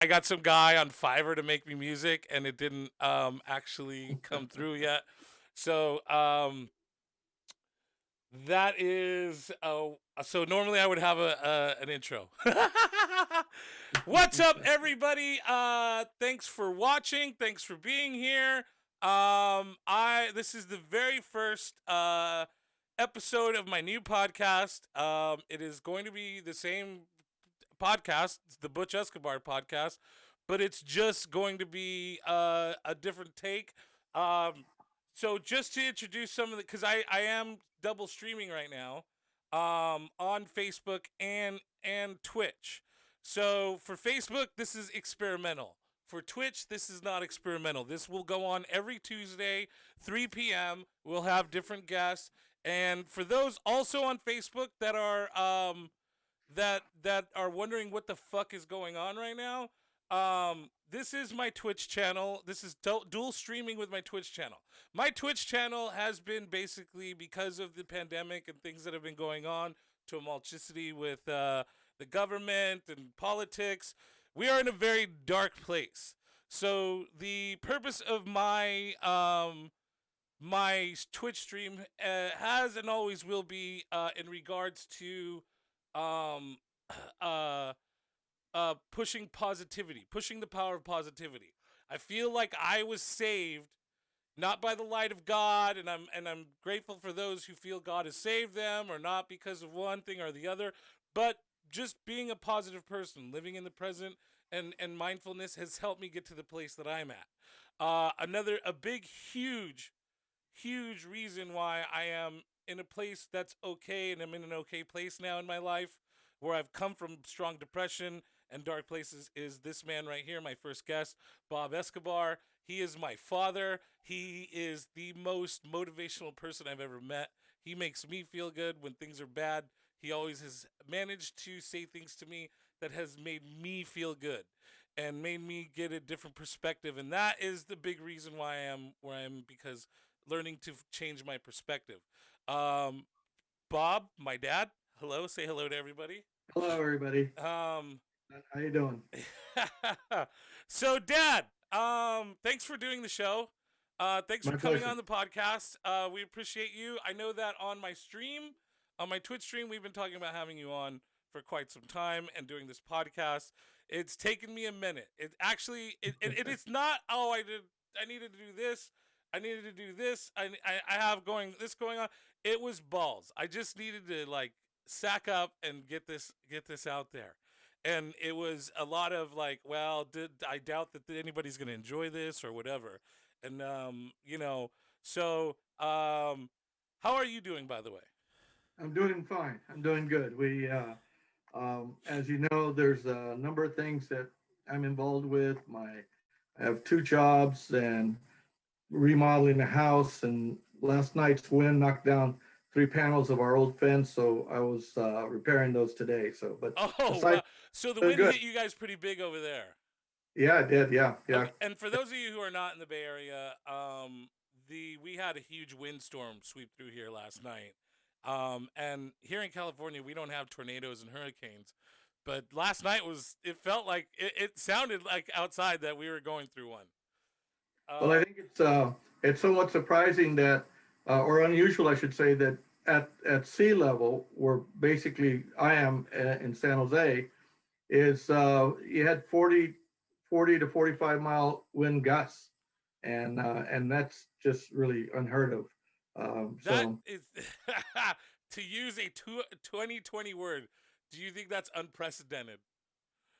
I got some guy on Fiverr to make me music, and it didn't actually come through yet. So that is so normally I would have a an intro. What's up, everybody? Thanks for watching. Thanks for being here. I This is the very first episode of my new podcast. It is going to be the same podcast, it's the Butch Escobar podcast, but it's just going to be a different take. Um, so just to introduce some of the, because I am double streaming right now, on Facebook and Twitch. So for Facebook, this is experimental. For Twitch, this is not experimental. This will go on every Tuesday, 3 p.m. We'll have different guests. And for those also on Facebook that are wondering what the fuck is going on right now, this is my Twitch channel. This is dual streaming with my Twitch channel. My Twitch channel has been basically, because of the pandemic and things that have been going on, tumultuosity with the government and politics. We are in a very dark place. So the purpose of my Twitch stream has and always will be in regards to um, uh, pushing positivity, pushing the power of positivity. I feel like I was saved not by the light of God, and I'm grateful for those who feel God has saved them, or not because of one thing or the other, but just being a positive person, living in the present, and mindfulness has helped me get to the place that I'm at. A big, huge reason why I am in a place that's okay, and I'm in an okay place now in my life, where I've come from strong depression and dark places, is this man right here, my first guest, Bob Escobar. He is my father. He is the most motivational person I've ever met. He makes me feel good when things are bad. He always has managed to say things to me that has made me feel good and made me get a different perspective. And that is the big reason why I am where I am, because learning to change my perspective. Um, Bob, my dad, hello. Say hello to everybody. Hello, everybody. Um, How you doing? so, Dad, thanks for doing the show. Thanks for My coming pleasure. on the podcast. We appreciate you. I know that on my stream, on my Twitch stream, we've been talking about having you on for quite some time and doing this podcast. It's taken me a minute. It actually, it is not. Oh, I needed to do this. I needed to do this. I have going on. It was balls. I just needed to like sack up and get this out there. And it was a lot of like, well, did I doubt that anybody's going to enjoy this or whatever. And so how are you doing, by the way? I'm doing fine. I'm doing good. As you know, there's a number of things that I'm involved with. I have two jobs and remodeling a house. And last night's wind knocked down three panels of our old fence, so I was repairing those today. So, but Oh, aside, wow. So the doing wind good. hit you guys pretty big over there. Yeah, I did. Yeah, yeah. Okay, and for those of you who are not in the Bay Area, the we had a huge windstorm sweep through here last night. And here in California, we don't have tornadoes and hurricanes, but last night was. It felt like it sounded like outside that we were going through one. Well, I Uh, think it's somewhat surprising that, or unusual, I should say, that at sea level, where basically I am in San Jose, is you had 40 to 45 mile wind gusts, and that's just really unheard of. that So is to use a 2020 word. Do you think that's unprecedented?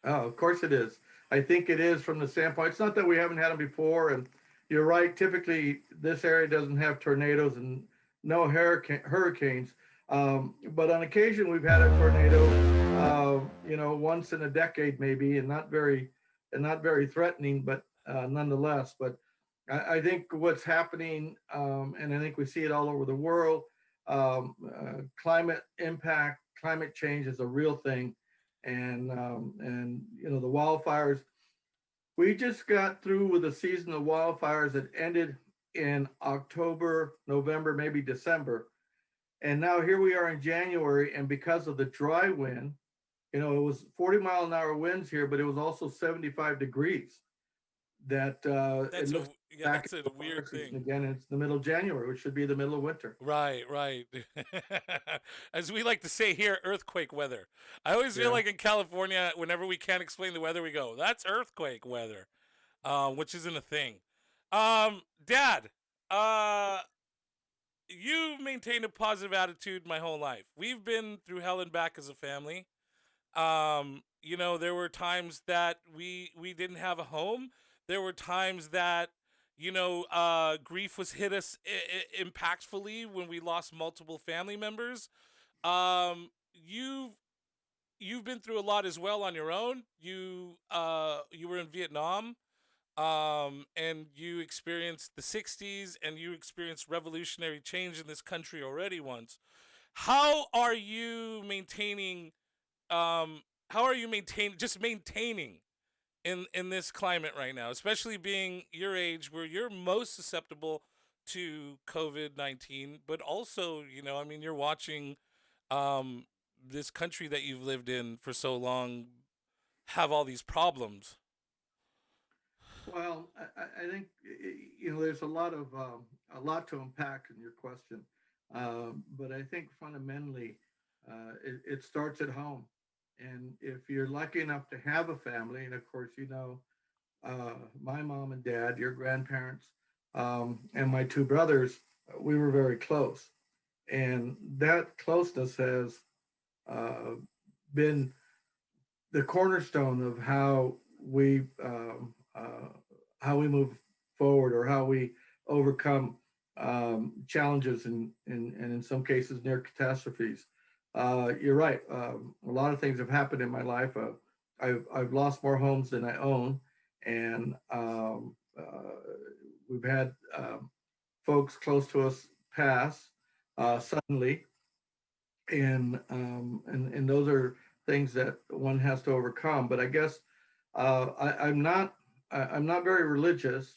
of course it is. I think it is from the standpoint. It's not that we haven't had them before, and you're right. Typically, this area doesn't have tornadoes and no hurricanes. But on occasion, we've had a tornado. Once in a decade, maybe, and not very threatening, but nonetheless. But I think what's happening, and I think we see it all over the world. Climate impact, climate change is a real thing, and the wildfires. We just got through with a season of wildfires that ended in October, November, maybe December, and now here we are in January, and because of the dry wind, You know, it was 40-mile-an-hour winds here, but it was also 75 degrees. That it That's a looks yeah, back that's a into the fire weird season thing. again. And it's the middle of January, which should be the middle of winter. Right, right. As we like to say here, earthquake weather. I always feel Yeah. like in California, whenever we can't explain the weather, we go, "That's earthquake weather," which isn't a thing. Dad, uh, you maintained a positive attitude my whole life. We've been through hell and back as a family. You know, there were times that we didn't have a home. There were times that grief was hit us impactfully when we lost multiple family members. You've been through a lot as well on your own. You were in Vietnam, and you experienced the 60s, and you experienced revolutionary change in this country already once. How are you maintaining how are you maintaining in this climate right now, especially being your age where you're most susceptible to COVID-19, but also, I mean, you're watching um this country that you've lived in for so long have all these problems. Well, I think you know there's a lot to unpack in your question, but I think fundamentally it starts at home, and if you're lucky enough to have a family, and of course you know my mom and dad, your grandparents, and my two brothers, we were very close, and that closeness has uh, been the cornerstone of how we move forward or how we overcome challenges and in some cases near catastrophes. You're right. A lot of things have happened in my life. I've lost more homes than I own, and we've had folks close to us pass Yeah. suddenly, and those are things that one has to overcome. But I guess I'm not very religious.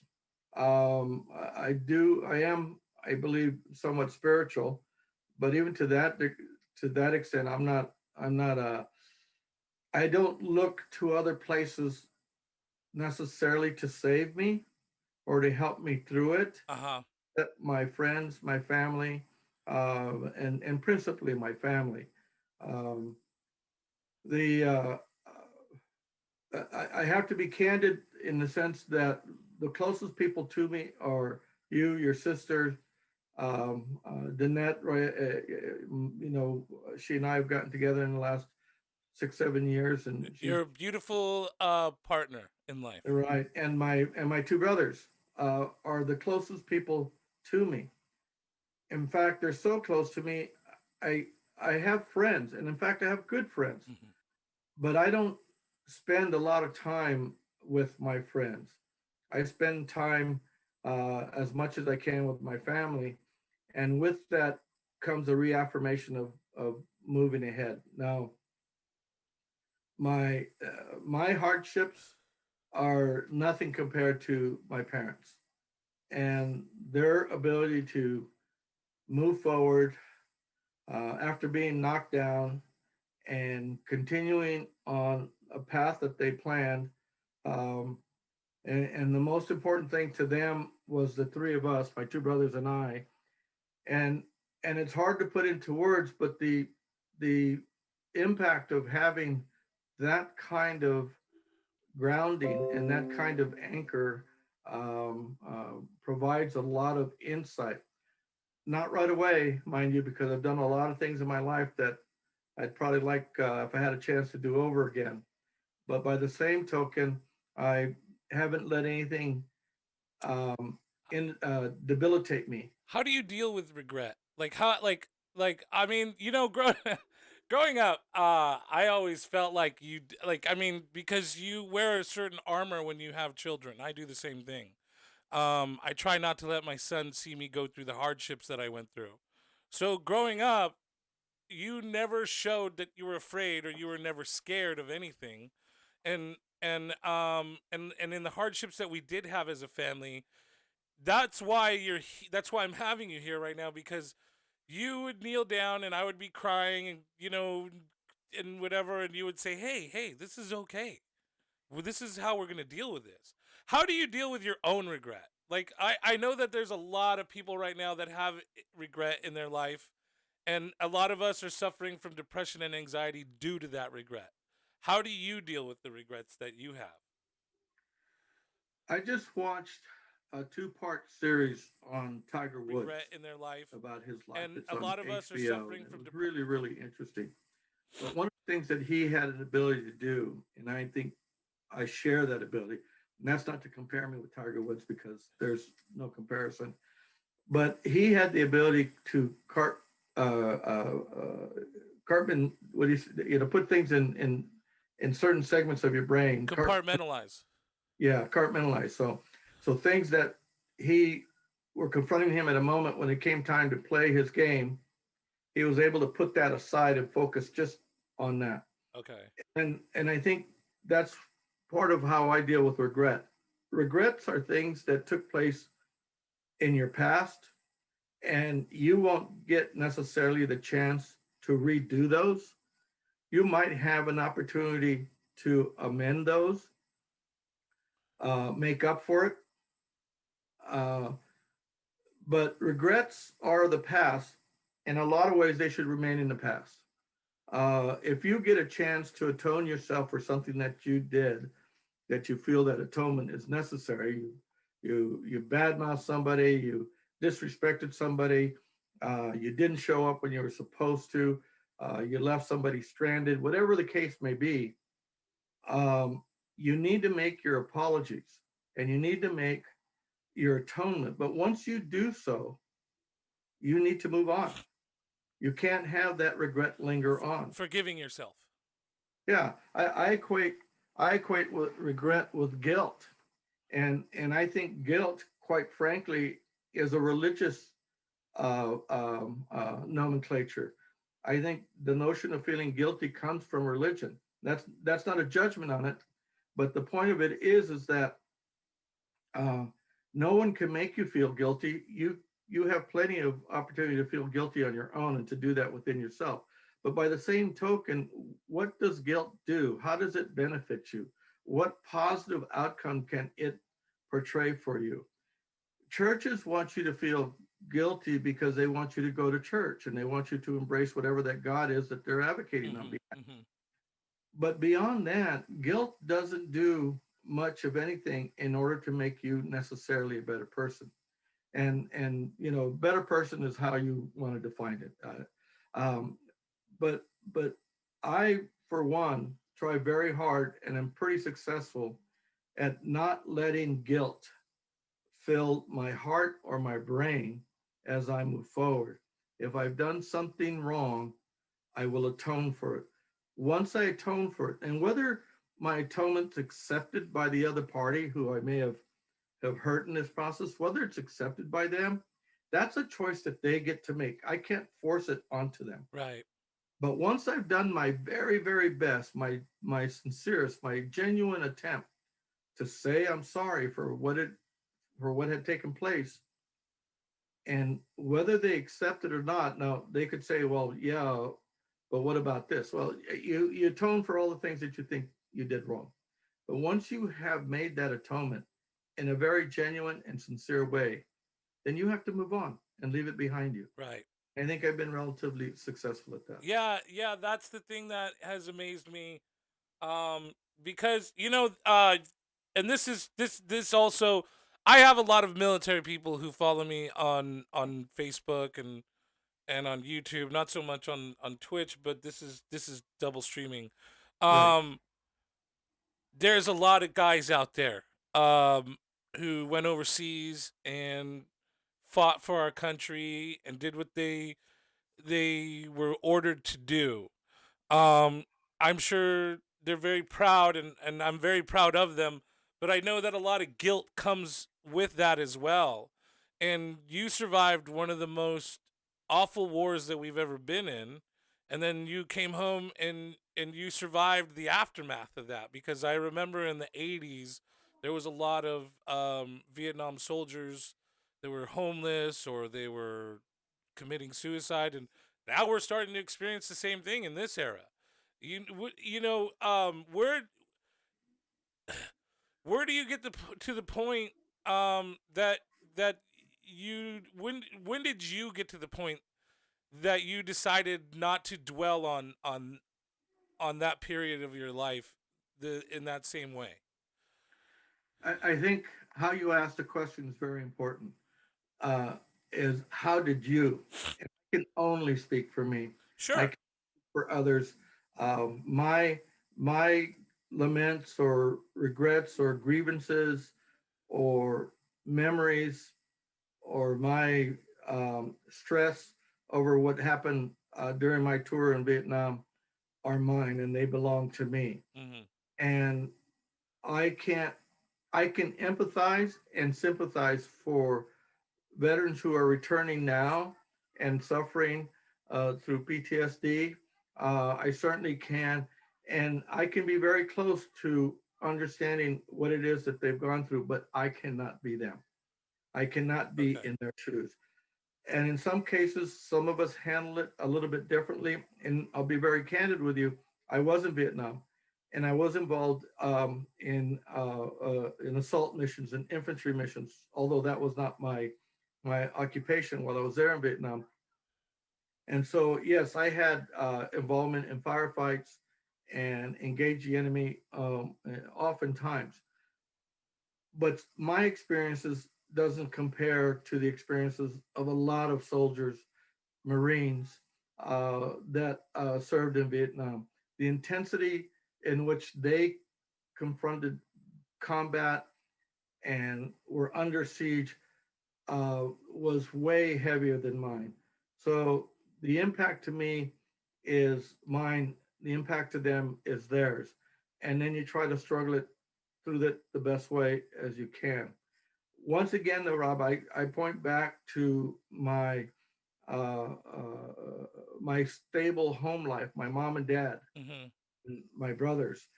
I am I believe somewhat spiritual, but even to that extent, I'm not a I don't look to other places necessarily to save me or to help me through it. Uh-huh. My friends, my family, and principally my family. Um, the I have to be candid in the sense that the closest people to me are you, your sister, Danette. Right, you know, she and I have gotten together in the last 6, 7 years, and she's You're a beautiful partner in life. right. And my two brothers are the closest people to me. In fact, they're so close to me. I I have friends, and in fact, I have good friends, Mhm. but I don't spend a lot of time with my friends. I spend time as much as I can with my family, and with that comes a reaffirmation of moving ahead. Now, my hardships are nothing compared to my parents and their ability to move forward after being knocked down and continuing on a path that they planned. Um, and the most important thing to them was the three of us, my two brothers and I. And and it's hard to put into words, but the impact of having that kind of grounding and that kind of anchor provides a lot of insight. Not right away, mind you, because I've done a lot of things in my life that I'd probably like if I had a chance to do over again. But by the same token, I haven't let anything in debilitate me. How do you deal with regret? Like how I mean, growing up, I always felt like like I mean, because you wear a certain armor when you have children. I do the same thing. I try not to let my son see me go through the hardships that I went through. So growing up, you never showed that you were afraid or you were never scared of anything. And in the hardships that we did have as a family, that's why I'm having you here right now, because you would kneel down and I would be crying and and whatever, and you would say, hey, this is okay. Well, this is how we're gonna deal with this. How do you deal with your own regret? Like I know that there's a lot of people right now that have regret in their life, and a lot of us are suffering from depression and anxiety due to that regret. How do you deal with the regrets that you have? I just watched a two-part series on Tiger Regret Woods in their life, about his life. and It's a on lot of us are HBO, and suffering it from was depression. really, really interesting. But one of the things that he had an ability to do, and I think I share that ability, and that's not to compare me with Tiger Woods because there's no comparison, but he had the ability to carbon, what do put things in certain segments of your brain, Compartmentalize. yeah, compartmentalize. So things that he were confronting him at a moment when it came time to play his game, he was able to put that aside and focus just on that. Okay. And I think that's part of how I deal with regret. Regrets are things that took place in your past, and you won't get necessarily the chance to redo those. You might have an opportunity to amend those, make up for it. Uh, but regrets are the past. In a lot of ways, they should remain in the past. If you get a chance to atone yourself for something that you did, that you feel that atonement is necessary, you badmouth somebody, you disrespected somebody, you didn't show up when you were supposed to, you left somebody stranded, whatever the case may be, um, you need to make your apologies and you need to make your atonement. But once you do so, you need to move on. You can't have that regret linger on. Forgiving yourself. Yeah, I equate with regret with guilt, and I think guilt, quite frankly, is a religious nomenclature. I think the notion of feeling guilty comes from religion. That's not a judgment on it, but the point of it is that uh, no one can make you feel guilty. You have plenty of opportunity to feel guilty on your own and to do that within yourself. But by the same token, what does guilt do? How does it benefit you? What positive outcome can it portray for you? Churches want you to feel guilty because they want you to go to church and they want you to embrace whatever that God is that they're advocating on Mm-hmm, behalf. mm-hmm. But beyond that, guilt doesn't do much of anything in order to make you necessarily a better person. And better person is how you want to define it. Um, but I, for one, try very hard and am pretty successful at not letting guilt fill my heart or my brain as I move forward. If I've done something wrong, I will atone for it. Once I atone for it, and whether my atonement's accepted by the other party who I may have hurt in this process, whether it's accepted by them, that's a choice that they get to make. I can't force it onto them. Right. But once I've done my very, very best, my sincerest, my genuine attempt to say I'm sorry for what had taken place, and whether they accept it or not, now they could say, well, yeah, but what about this? Well, you atone for all the things that you think you did wrong. But once you have made that atonement in a very genuine and sincere way, then you have to move on and leave it behind you. Right. I think I've been relatively successful at that. Yeah, yeah, that's the thing that has amazed me. Um, because and this also, I have a lot of military people who follow me on Facebook and on YouTube, not so much on Twitch, but this is double streaming. Right. Um, there's a lot of guys out there who went overseas and fought for our country and did what they were ordered to do. Um, I'm sure they're very proud, and I'm very proud of them. But I know that a lot of guilt comes with that as well. And you survived one of the most awful wars that we've ever been in, and then you came home and you survived the aftermath of that. Because I remember in the '80s there was a lot of Vietnam soldiers that were homeless or they were committing suicide, and now we're starting to experience the same thing in this era. you know, where do you get to the point that that you when did you get to the point that you decided not to dwell on that period of your life in that same way? I think how you ask the question is very important. Uh, is how did you? And I can only speak for me. I Sure. can for others. My laments or regrets or grievances or memories or my stress over what happened during my tour in Vietnam are mine and they belong to me. Hmm. And I can't, I can empathize and sympathize for veterans who are returning now and suffering through PTSD. I certainly can. And I can be very close to understanding what it is that they've gone through, but I cannot be them. I cannot be Okay. in their shoes. And in some cases, some of us handle it a little bit differently. And I'll be very candid with you. I was in Vietnam, and I was involved in assault missions and infantry missions. Although that was not my occupation while I was there in Vietnam. And so, yes, I had involvement in firefights and engaged the enemy oftentimes. But my experiences doesn't compare to the experiences of a lot of soldiers, Marines that served in Vietnam. The intensity in which they confronted combat and were under siege was way heavier than mine. So the impact to me is mine. The impact to them is theirs. And then you try to struggle it through the best way as you can. Once again, though, Rob, I point back to my stable home life, my mom and dad, Hmm. and my brothers,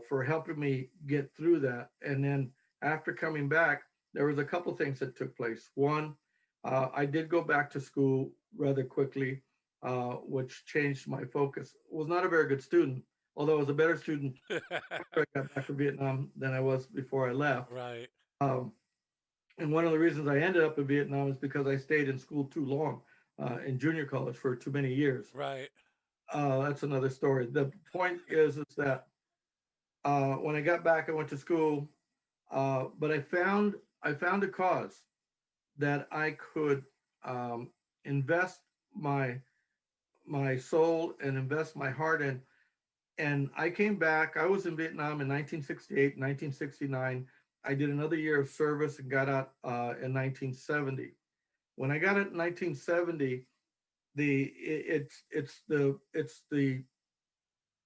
for helping me get through that. And then after coming back, there was a couple things that took place. One, I did go back to school rather quickly, which changed my focus. Was not a very good student, although I was a better student after I got back from Vietnam than I was before I left. Right. Um, and one of the reasons I ended up in Vietnam is because I stayed in school too long, in junior college for too many years. Right. That's another story. The point is that when I got back, I went to school, but I found a cause that I could um, invest my my soul and invest my heart in. And I came back. I was in Vietnam in 1968, 1969. I did another year of service and got out in 1970. When I got out in 1970,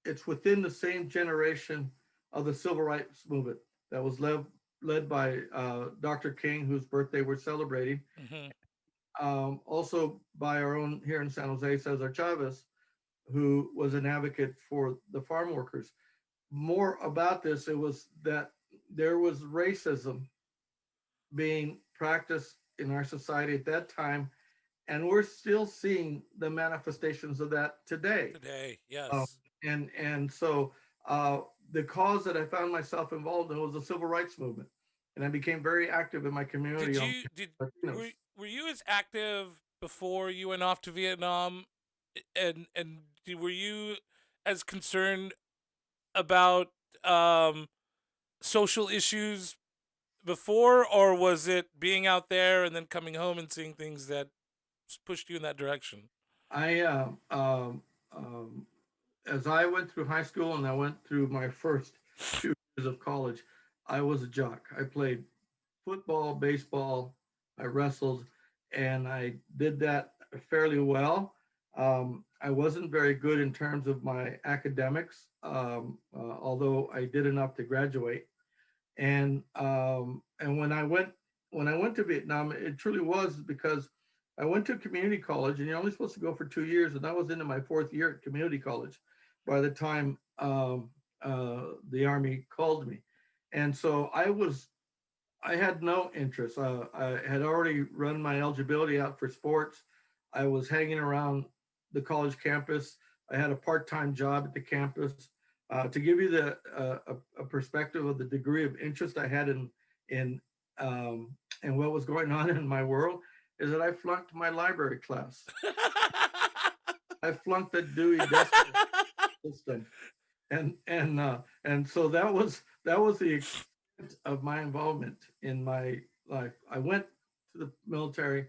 it's within the same generation of the civil rights movement that was led by Dr. King, whose birthday we're celebrating, Hmm. also by our own here in San Jose, Cesar Chavez, who was an advocate for the farm workers. More about this, it was that there was racism being practiced in our society at that time, and we're still seeing the manifestations of that today. Today, Um, yes. and so uh, the cause that I found myself involved in was the civil rights movement, and I became very active in my community Did on you did Latinos. were you as active before you went off to Vietnam, were you as concerned about um social issues before, or was it being out there and then coming home and seeing things that pushed you in that direction? I as I went through high school and I went through my first 2 years of college, I was a jock. I played football, baseball, I wrestled, and I did that fairly well. I wasn't very good in terms of my academics, although I did enough to graduate. And when I went to Vietnam, it truly was because I went to community college, and you're only supposed to go for 2 years, and I was into my fourth year at community college by the time the Army called me, and so I had no interest. I had already run my eligibility out for sports. I was hanging around the college campus, I had a part-time job at the campus. To give you a perspective of the degree of interest I had in and what was going on in my world, is that I flunked my library class. I flunked the Dewey Decimal System, and so that was the extent of my involvement in my life. I went to the military.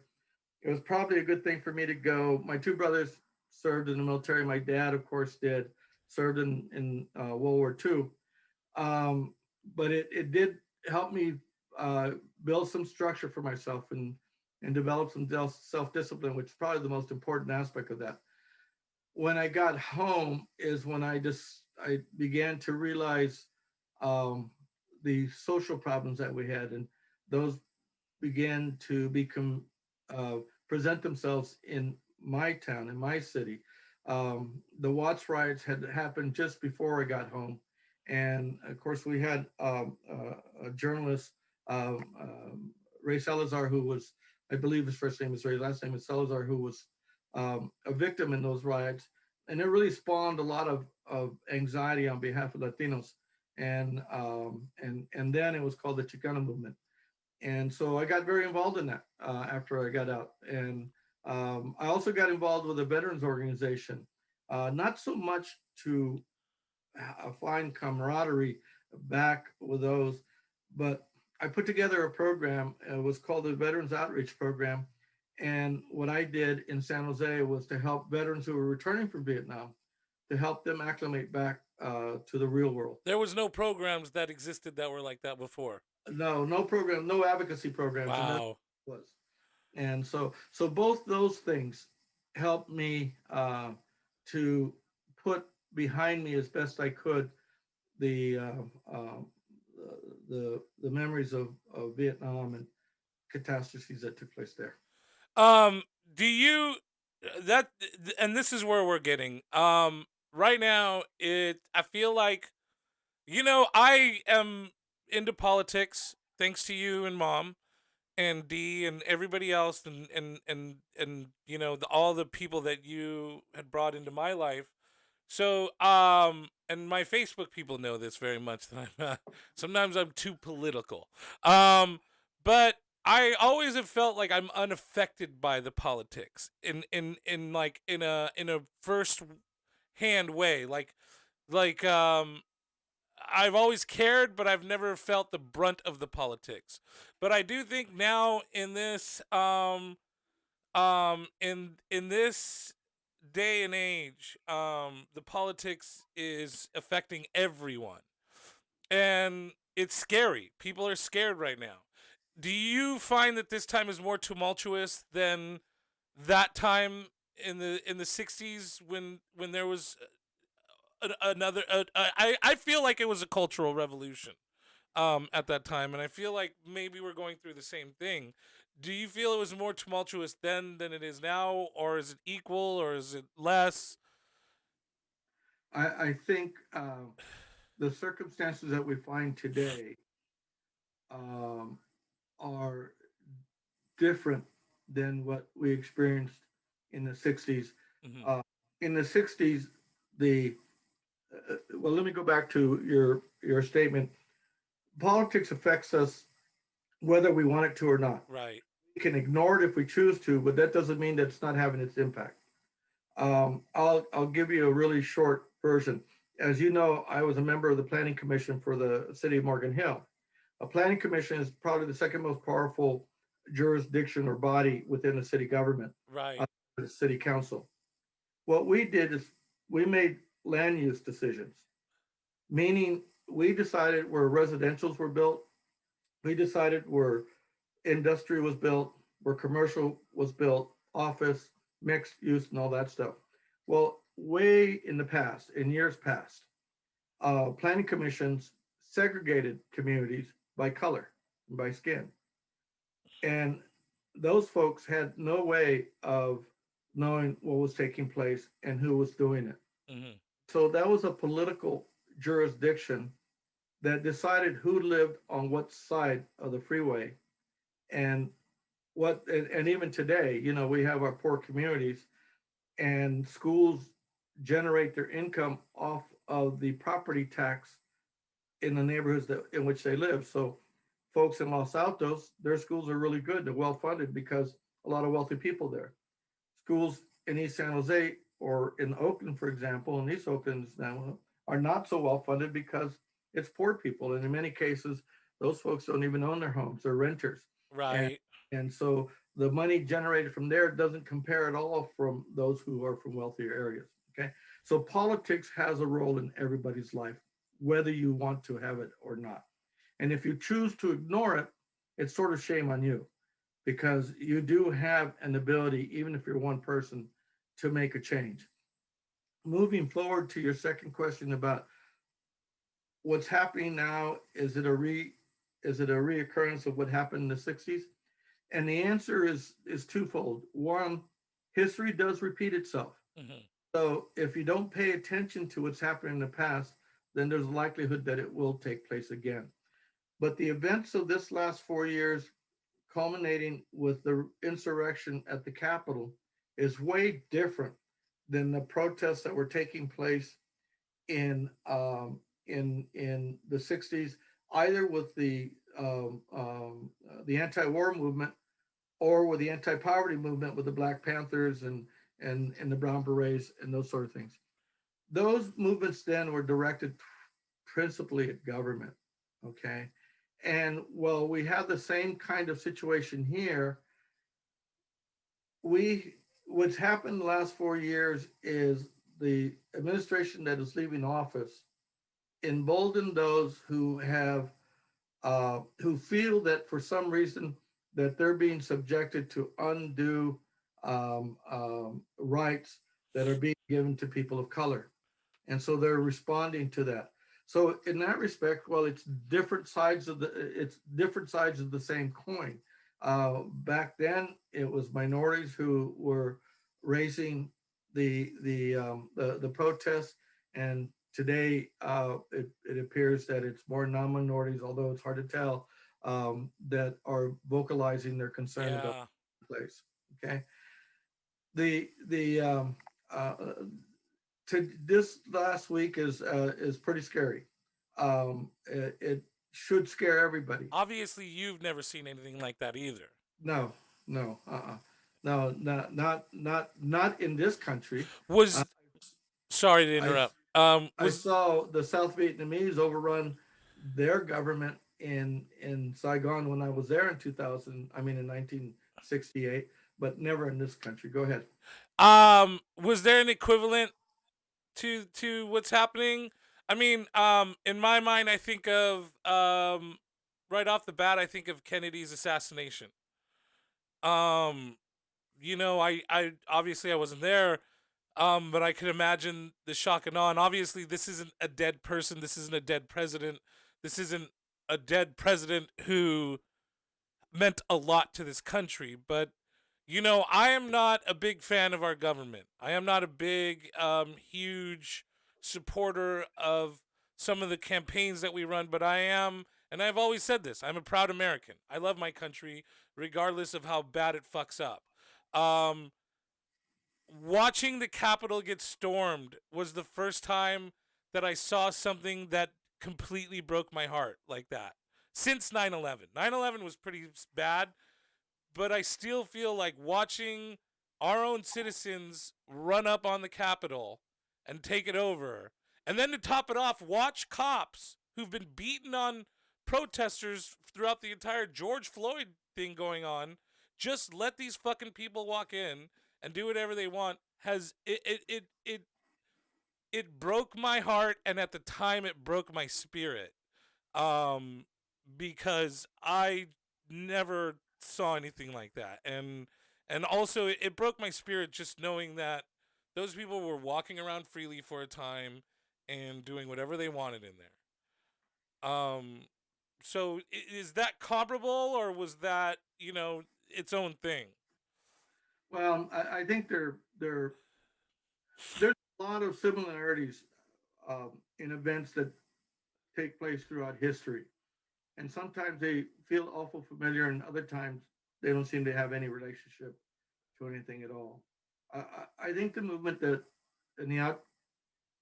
It was probably a good thing for me to go. My two brothers served in the military. My dad, of course, did served in World War II. Um, but it did help me uh, build some structure for myself and develop some self discipline, which is probably the most important aspect of that. When I got home is when I began to realize um, the social problems that we had, and those began to become uh, present themselves in my town, in my city. The Watts riots had happened just before I got home, and of course we had a journalist, Ray Salazar, who was, I believe his first name is Ray, last name is Salazar, who was a victim in those riots, and it really spawned a lot of anxiety on behalf of Latinos, and then it was called the Chicano movement, and so I got very involved in that after I got out. And I also got involved with a veterans organization, not so much to find camaraderie back with those, but I put together a program. It was called the Veterans Outreach Program. And what I did in San Jose was to help veterans who were returning from Vietnam, to help them acclimate back to the real world. There was no programs that existed that were like that before. No, no program, no advocacy programs, and that Wow. was. And so both those things helped me to put behind me as best I could the the memories of Vietnam and catastrophes that took place there. Um, do you that and this is where we're getting. Right now I feel like, I am into politics thanks to you and mom and D and everybody else, and all the people that you had brought into my life. So and my Facebook people know this very much that sometimes I'm too political. But I always have felt like I'm unaffected by the politics in like in a first hand way, like I've always cared, but I've never felt the brunt of the politics. But I do think now in this day and age, the politics is affecting everyone, and it's scary. People are scared right now. Do you find that this time is more tumultuous than that time in the 60s when there was another I feel like it was a cultural revolution at that time, and I feel like maybe we're going through the same thing. Do you feel it was more tumultuous then than it is now, or is it equal, or is it less? I think the circumstances that we find today um, are different than what we experienced in the 60s. Hmm. Uh, in the 60s, the well, let me go back to your statement. Politics affects us whether we want it to or not. Right. We can ignore it if we choose to, but that doesn't mean that it's not having its impact. I'll give you a really short version. As you know, I was a member of the Planning Commission for the city of Morgan Hill. A planning commission is probably the second most powerful jurisdiction or body within the city government, Right. the city council. What we did is we made land use decisions, meaning we decided where residentials were built, we decided where industry was built, where commercial was built, office, mixed use, and all that stuff. Well, way in the past, in years past, planning commissions segregated communities by color and by skin. And those folks had no way of knowing what was taking place and who was doing it. Hmm. So that was a political jurisdiction that decided who lived on what side of the freeway, and and even today, we have our poor communities, and schools generate their income off of the property tax in the neighborhoods in which they live. So, folks in Los Altos, their schools are really good. They're well funded because a lot of wealthy people there. Schools in East San Jose or in Oakland, for example, in East Oakland now are not so well funded because it's poor people, and in many cases, those folks don't even own their homes; they're renters, and Right. and so the money generated from there doesn't compare at all from those who are from wealthier areas. Okay, so politics has a role in everybody's life, whether you want to have it or not. And if you choose to ignore it, it's sort of shame on you because you do have an ability, even if you're one person, to make a change. Moving forward to your second question about what's happening now, is it a reoccurrence of what happened in the 60s? And the answer is twofold. One, history does repeat itself. Hmm. So if you don't pay attention to what's happened in the past, then there's a likelihood that it will take place again. But the events of this last 4 years, culminating with the insurrection at the Capitol, is way different than the protests that were taking place in the 60s, either with the anti-war movement or with the anti-poverty movement with the Black Panthers and the Brown Berets and those sort of things. Those movements then were directed principally at government. Okay. And while we have the same kind of situation here, we what's happened the last 4 years is the administration that is leaving office emboldened those who feel that for some reason that they're being subjected to undue rights that are being given to people of color, and so they're responding to that. So in that respect, well, it's different sides of the same coin. Back then, it was minorities who were raising the protests, and today it appears that it's more non-minorities, although it's hard to tell, that are vocalizing their concern about Yeah. the place. Okay, the uh, to this last week is pretty scary. It should scare everybody. Obviously, you've never seen anything like that either. No, no, no, not in this country. Uh, Was Sorry to I interrupt. I Was saw the South Vietnamese overrun their government in Saigon when I was there in 2000. I mean in 1968, but never in this country. Go ahead. was there an equivalent to what's happening? I mean, in my mind, I think of right off the bat, I think of Kennedy's assassination. Um, I obviously I wasn't there, but I could imagine the shock and awe. And obviously, this isn't a dead person. This isn't a dead president. This isn't a dead president who meant a lot to this country. But I am not a big fan of our government. I am not a big, huge supporter of some of the campaigns that we run. But I am, and I've always said this. I'm a proud American. I love my country, regardless of how bad it fucks up. Um, Watching the Capitol get stormed was the first time that I saw something that completely broke my heart like that. Since 9/11. 9/11 was pretty bad, but I still feel like watching our own citizens run up on the Capitol and take it over. And then to top it off, watch cops who've been beating on protesters throughout the entire George Floyd thing going on, just let these fucking people walk in and do whatever they want. It broke my heart, and at the time it broke my spirit. Um because I never saw anything like that. And also it broke my spirit just knowing that those people were walking around freely for a time and doing whatever they wanted in there. So is that comparable, or was that, its own thing? Well, I think there's a lot of similarities in events that take place throughout history, and sometimes they feel awful familiar, and other times they don't seem to have any relationship to anything at all. I think the movement that in the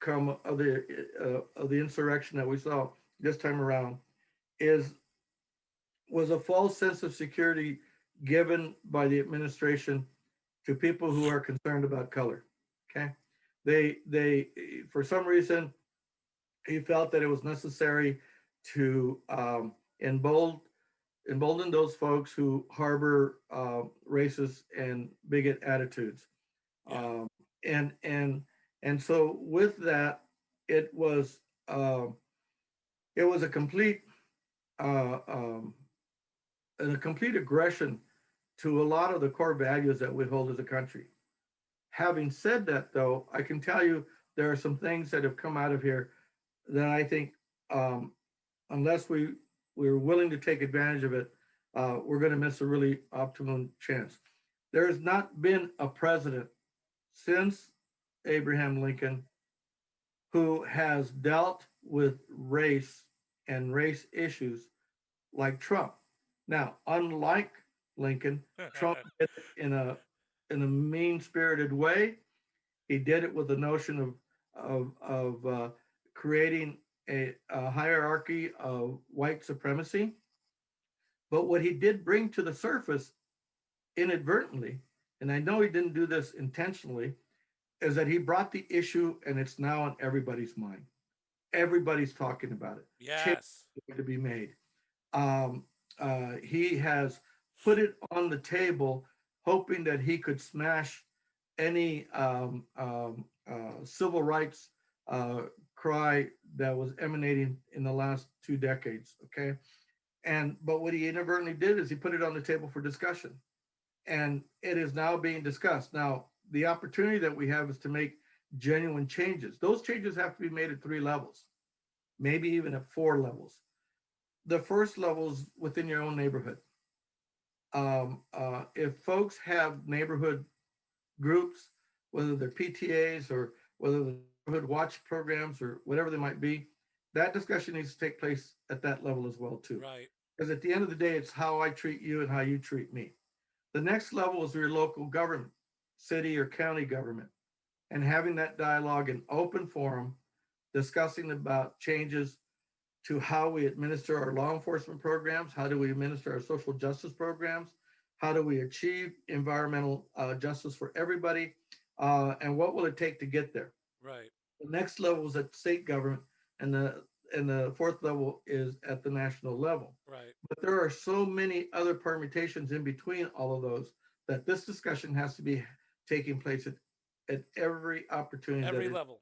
outcome of the insurrection that we saw this time around is was a false sense of security given by the administration to people who are concerned about color. Okay, they for some reason he felt that it was necessary to embolden those folks who harbor racist and bigot attitudes. Yeah. Um, and and so with that, it was uh, it was uh, um, a complete aggression to a lot of the core values that we hold as a country. Having said that, though, I can tell you there are some things that have come out of here that I think, um, unless we're willing to take advantage of it, we're going to miss a really optimum chance. There has not been a president since Abraham Lincoln who has dealt with race and race issues like Trump. Now, unlike Lincoln, Trump did it in a mean spirited way. He did it with the notion of creating a hierarchy of white supremacy. But what he did bring to the surface inadvertently, and I know he didn't do this intentionally, is that he brought the issue and it's now on everybody's mind. Everybody's talking about it. Change Yes. to be made. Um, he has put it on the table, hoping that he could smash any civil rights uh, cry that was emanating in the last 2 decades. Okay, and but what he inadvertently did is he put it on the table for discussion, and it is now being discussed. Now, the opportunity that we have is to make genuine changes. Those changes have to be made at 3 levels, maybe even at 4 levels. The first level is within your own neighborhood. If folks have neighborhood groups, whether they're PTAs or whether the neighborhood watch programs or whatever they might be, that discussion needs to take place at that level as well too. Right. Because at the end of the day, it's how I treat you and how you treat me. The next level is your local government, city or county government, and having that dialogue in open forum, discussing about changes to how we administer our law enforcement programs, how do we administer our social justice programs, how do we achieve environmental justice for everybody, and what will it take to get there. Right. The next level is at state government, and the fourth level is at the national level. Right. But there are so many other permutations in between all of those that this discussion has to be taking place at every opportunity that Every it, level.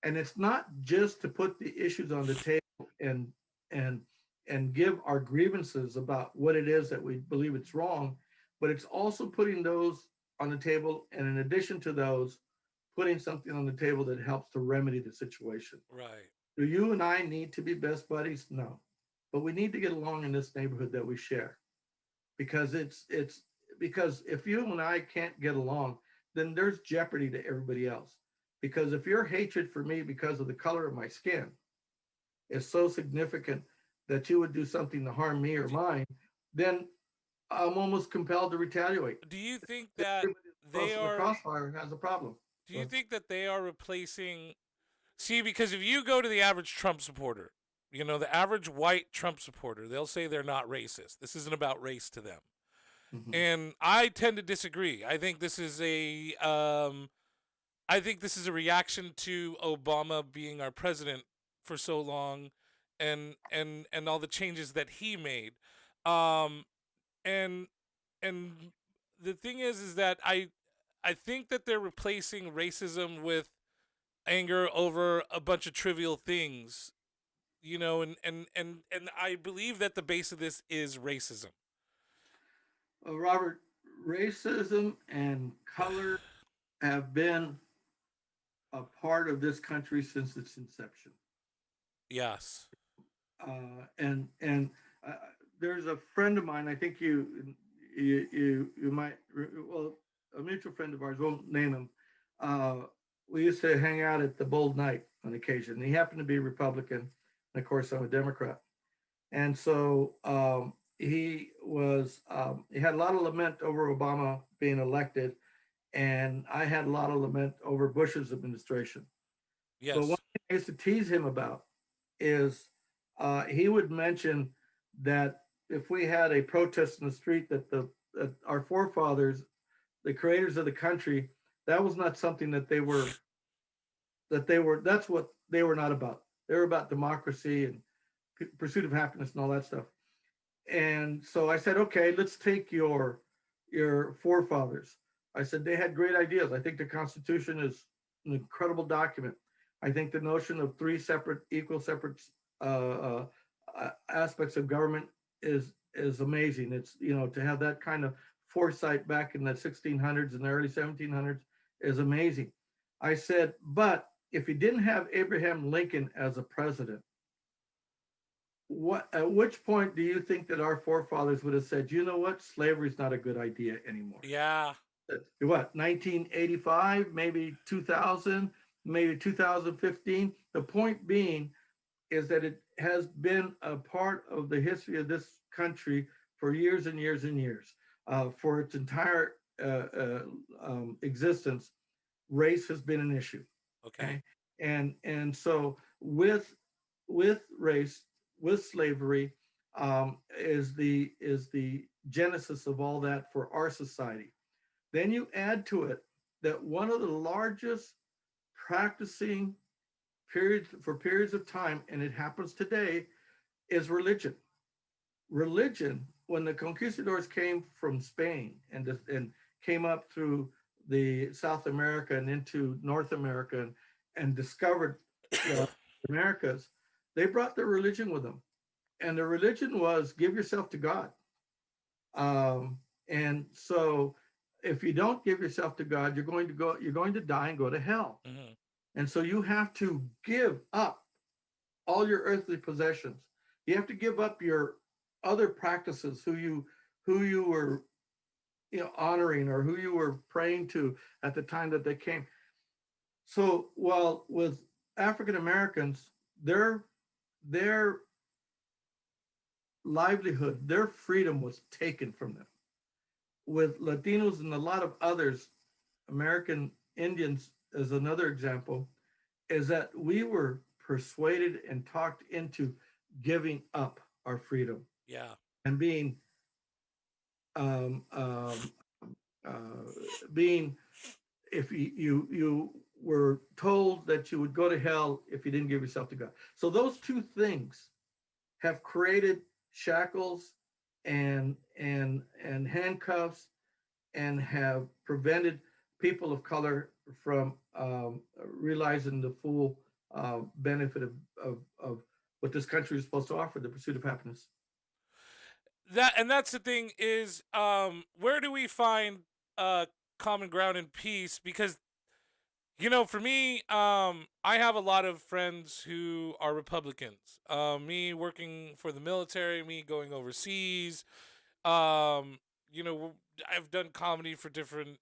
and it's not just to put the issues on the table and and and give our grievances about what it is that we believe it's wrong, but it's also putting those on the table, and in addition to those, putting something on the table that helps to remedy the situation. Right. Do you and I need to be best buddies? No, but we need to get along in this neighborhood that we share, because it's because if you and I can't get along, then there's jeopardy to everybody else. Because if your hatred for me because of the color of my skin is so significant that you would do something to harm me or Do, mine, then I'm almost compelled to retaliate. do you think that Everybody they close to the are crossfire has a problem. do you So, think that they are replacing See, because if you go to the average Trump supporter, the average white Trump supporter, they'll say they're not racist. This isn't about race to them. mhm. And I tend to disagree. I think this is a reaction to Obama being our president for so long, and all the changes that he made. Um and and the thing is that I think that they're replacing racism with anger over a bunch of trivial things, and I believe that the base of this is racism. Robert, racism and color have been a part of this country since its inception. Yes. And uh, there's a friend of mine. I think you might well, a mutual friend of ours. Won't name him. Uh, we used to hang out at the Bold Night on occasion. He happened to be Republican, and of course I'm a Democrat. And so he had a lot of lament over Obama being elected, and I had a lot of lament over Bush's administration. But one Yes. thing I used to tease him about is he would mention that if we had a protest in the street, that our forefathers, the creators of the country, that was not something that's what they were not about. They were about democracy and pursuit of happiness and all that stuff. And so I said, okay, let's take your forefathers. I said they had great ideas. I think the Constitution is an incredible document. I think the notion of three separate, equal, separate aspects of government is amazing. It's, to have that kind of foresight back in the 1600s and the early 1700s is amazing. I said, but if you didn't have Abraham Lincoln as a president, what at which point do you think that our forefathers would have said, you know what, slavery is not a good idea anymore? Yeah. What, 1985, maybe 2000, maybe 2015? The point being is that it has been a part of the history of this country for years and years and years. For its entire existence, race has been an issue. Okay. Okay, and so with race, with slavery, is the genesis of all that for our society. Then you add to it that one of the largest practicing periods of time, and it happens today, is religion. Religion, when the conquistadors came from Spain and came up through the South America and into North America and discovered the Americas, they brought their religion with them, and the religion was give yourself to God. And so, if you don't give yourself to God, you're going to die and go to hell. Hmm. And so you have to give up all your earthly possessions. You have to give up your other practices, who you were honoring or who you were praying to at the time that they came. So while with African Americans, their livelihood, their freedom was taken from them. With Latinos and a lot of others, American Indians is another example, is that we were persuaded and talked into giving up our freedom Yeah. and um, um, uh, being if you were told that you would go to hell if you didn't give yourself to God. So those two things have created shackles and handcuffs and have prevented people of color from realizing the full benefit of what this country is supposed to offer, the pursuit of happiness. That's the thing is, where do we find uh common ground and peace? Because for me, I have a lot of friends who are Republicans. Me working for the military, me going overseas. Um, I've done comedy for different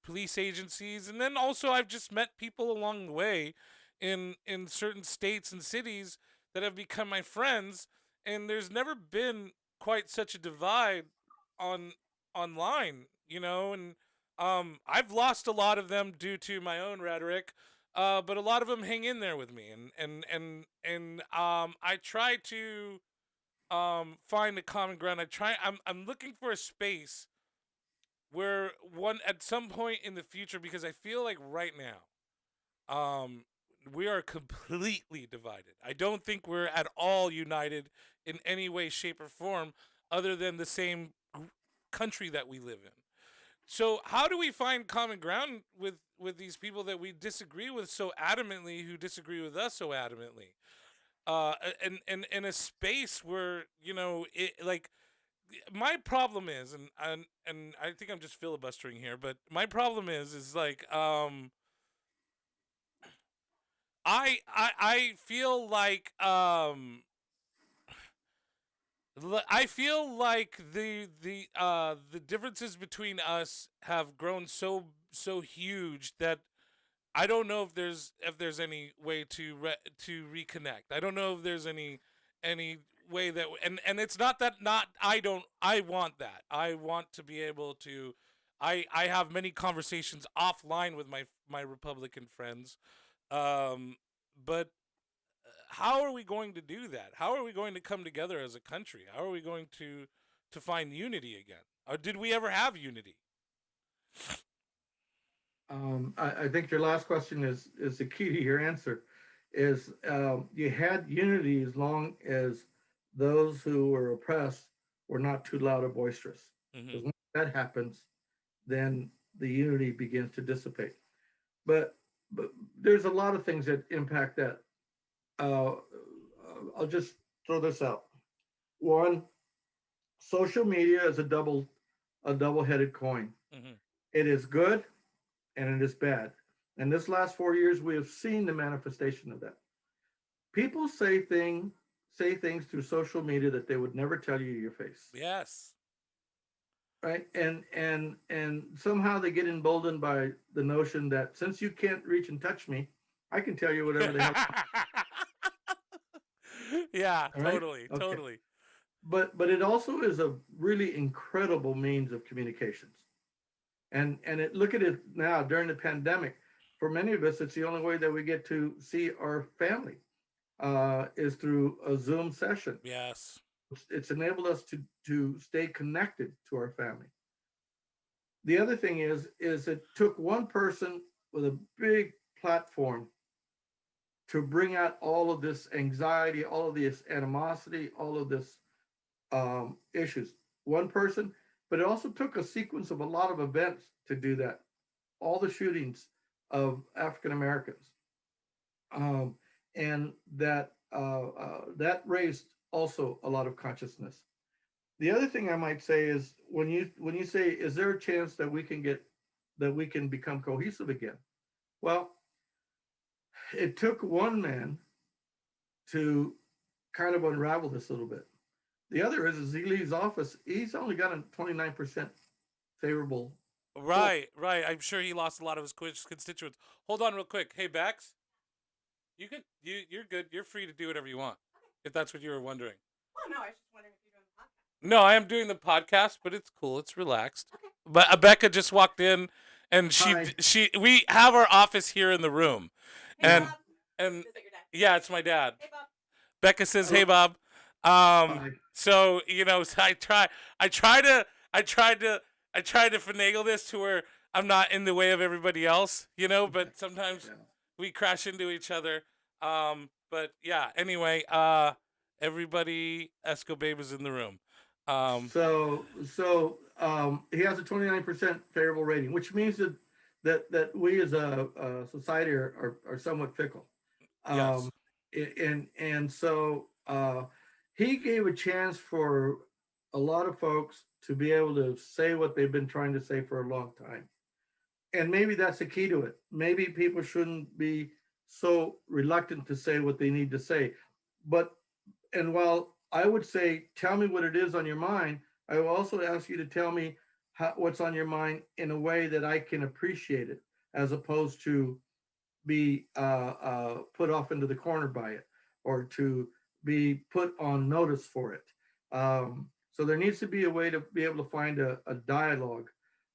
police agencies, and then also I've just met people along the way in certain states and cities that have become my friends. And there's never been quite such a divide on online, and I've lost a lot of them due to my own rhetoric. But a lot of them hang in there with me, and I try to find a common ground. I'm looking for a space where one at some point in the future, because I feel like right now, we are completely divided. I don't think we're at all united in any way, shape, or form, other than the same country that we live in. So how do we find common ground with these people that we disagree with so adamantly, who disagree with us so adamantly? And in a space where like, my problem is, and I think I'm just filibustering here, but my problem is like, I feel like, I feel like the differences between us have grown so huge that I don't know if there's any way to reconnect. I don't know if there's any way that, and it's not that, not I don't I want that. I want to be able to, I have many conversations offline with my Republican friends, but how are we going to do that? How are we going to come together as a country? How are we going to find unity again? Or did we ever have unity? I think your last question is the key to your answer. Is you had unity as long as those who were oppressed were not too loud or boisterous. Hmm. Because once that happens, then the unity begins to dissipate. But but there's a lot of things that impact that. Uh, I'll just throw this out. One, social media is a double-headed coin. Hmm. It is good and it is bad. And this last 4 years, we have seen the manifestation of that. People say things through social media that they would never tell you to your face, Yes. right? And somehow they get emboldened by the notion that since you can't reach and touch me, I can tell you whatever the hell. Yeah, All right? totally, Okay. totally. But it also is a really incredible means of communications. And look at it now during the pandemic. For many of us, it's the only way that we get to see our family is through a Zoom session. Yes. It's enabled us to stay connected to our family. The other thing is it took one person with a big platform to bring out all of this anxiety, all of this animosity, all of this issues. One person, but it also took a sequence of a lot of events to do that. All the shootings of African Americans, um, and that raised also a lot of consciousness. The other thing I might say is when you say, is there a chance that we can become cohesive again? Well, it took one man to kind of unravel this a little bit. The other is he leaves office, he's only got a 29% favorable poll. Right, right. I'm sure he lost a lot of his constituents. Hold on, real quick. Hey, Bex, you're good. You're free to do whatever you want, if that's what you were wondering. Oh no, I was just wondering if you're doing the podcast. No, I am doing the podcast, but it's cool. It's relaxed. Okay. But Becca just walked in, and Hi. we have our office here in the room, Hey and Bob. and Is that your dad? yeah, it's my dad. Hey Bob. Becca says, Oh, "Hey, Bob." hi. So so I try to, I tried to, I tried to finagle this to where I'm not in the way of everybody else, But sometimes Yeah. we crash into each other. But yeah. Anyway, everybody, Escobabe is in the room. So he has a 29% favorable rating, which means that we as a society are somewhat fickle. Yes. Um, and so he gave a chance for a lot of folks to be able to say what they've been trying to say for a long time. And maybe that's the key to it. Maybe people shouldn't be so reluctant to say what they need to say. But, and while I would say, tell me what it is on your mind, I will also ask you to tell me what's on your mind in a way that I can appreciate it, as opposed to be put off into the corner by it or to be put on notice for it. So there needs to be a way to be able to find a dialogue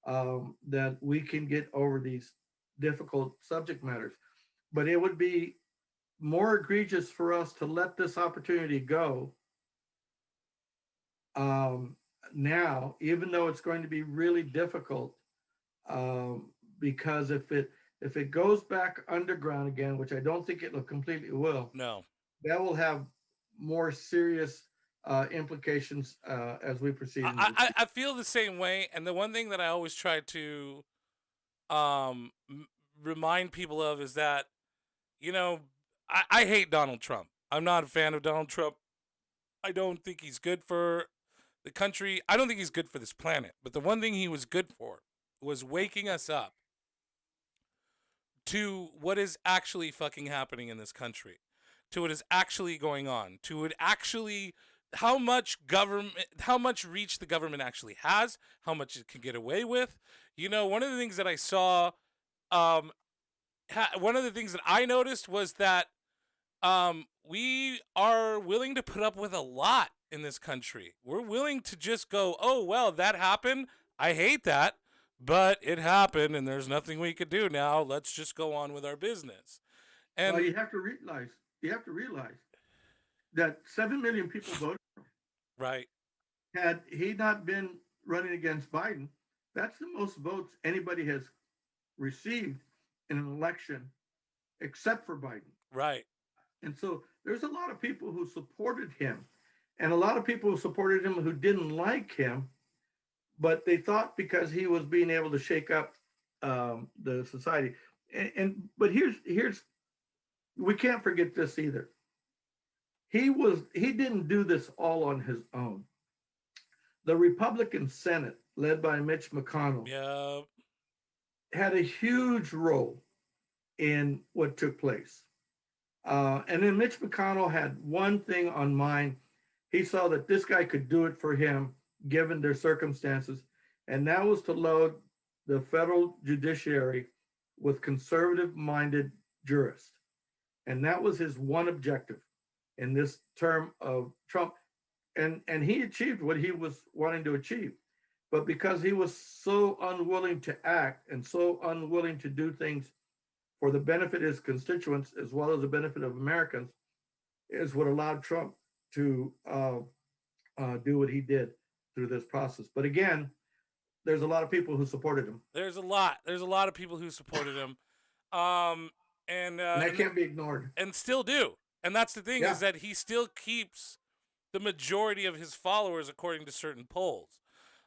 that we can get over these difficult subject matters. But it would be more egregious for us to let this opportunity go um, now, even though it's going to be really difficult. Because if it goes back underground again, which I don't think it will completely will, No. that will have more serious implications as we proceed into the I feel the same way, and the one thing that I always try to remind people of is that you know I hate Donald Trump. I'm not a fan of Donald Trump. I don't think he's good for the country. I don't think he's good for this planet. But the one thing he was good for was waking us up to what is actually fucking happening in this country, to what is actually going on, to what actually how much reach the government actually has, how much it can get away with. One of the things that I saw, one of the things that I noticed was that we are willing to put up with a lot in this country. We're willing to just go, oh, well, that happened. I hate that, but it happened and there's nothing we could do now. Let's just go on with our business. Well, And you have to realize that 7 million people voted. right, Had he not been running against Biden, that's the most votes anybody has received in an election except for Biden. right, And so there's a lot of people who supported him, and a lot of people who supported him who didn't like him, but they thought because he was being able to shake up the society. But here's we can't forget this either. He didn't do this all on his own. The Republican Senate, led by Mitch McConnell, yeah, had a huge role in what took place. And then Mitch McConnell had one thing on mind. He saw that this guy could do it for him, given their circumstances, and that was to load the federal judiciary with conservative minded jurists. And that was his one objective in this term of Trump. And he achieved what he was wanting to achieve. But because he was so unwilling to act and so unwilling to do things for the benefit of his constituents as well as the benefit of Americans, is what allowed Trump to do what he did through this process. But again, there's a lot of people who supported him, there's a lot of people who supported him, um, and and uh, that and can't be ignored. and still do. And that's the thing, Yeah, is that he still keeps the majority of his followers according to certain polls.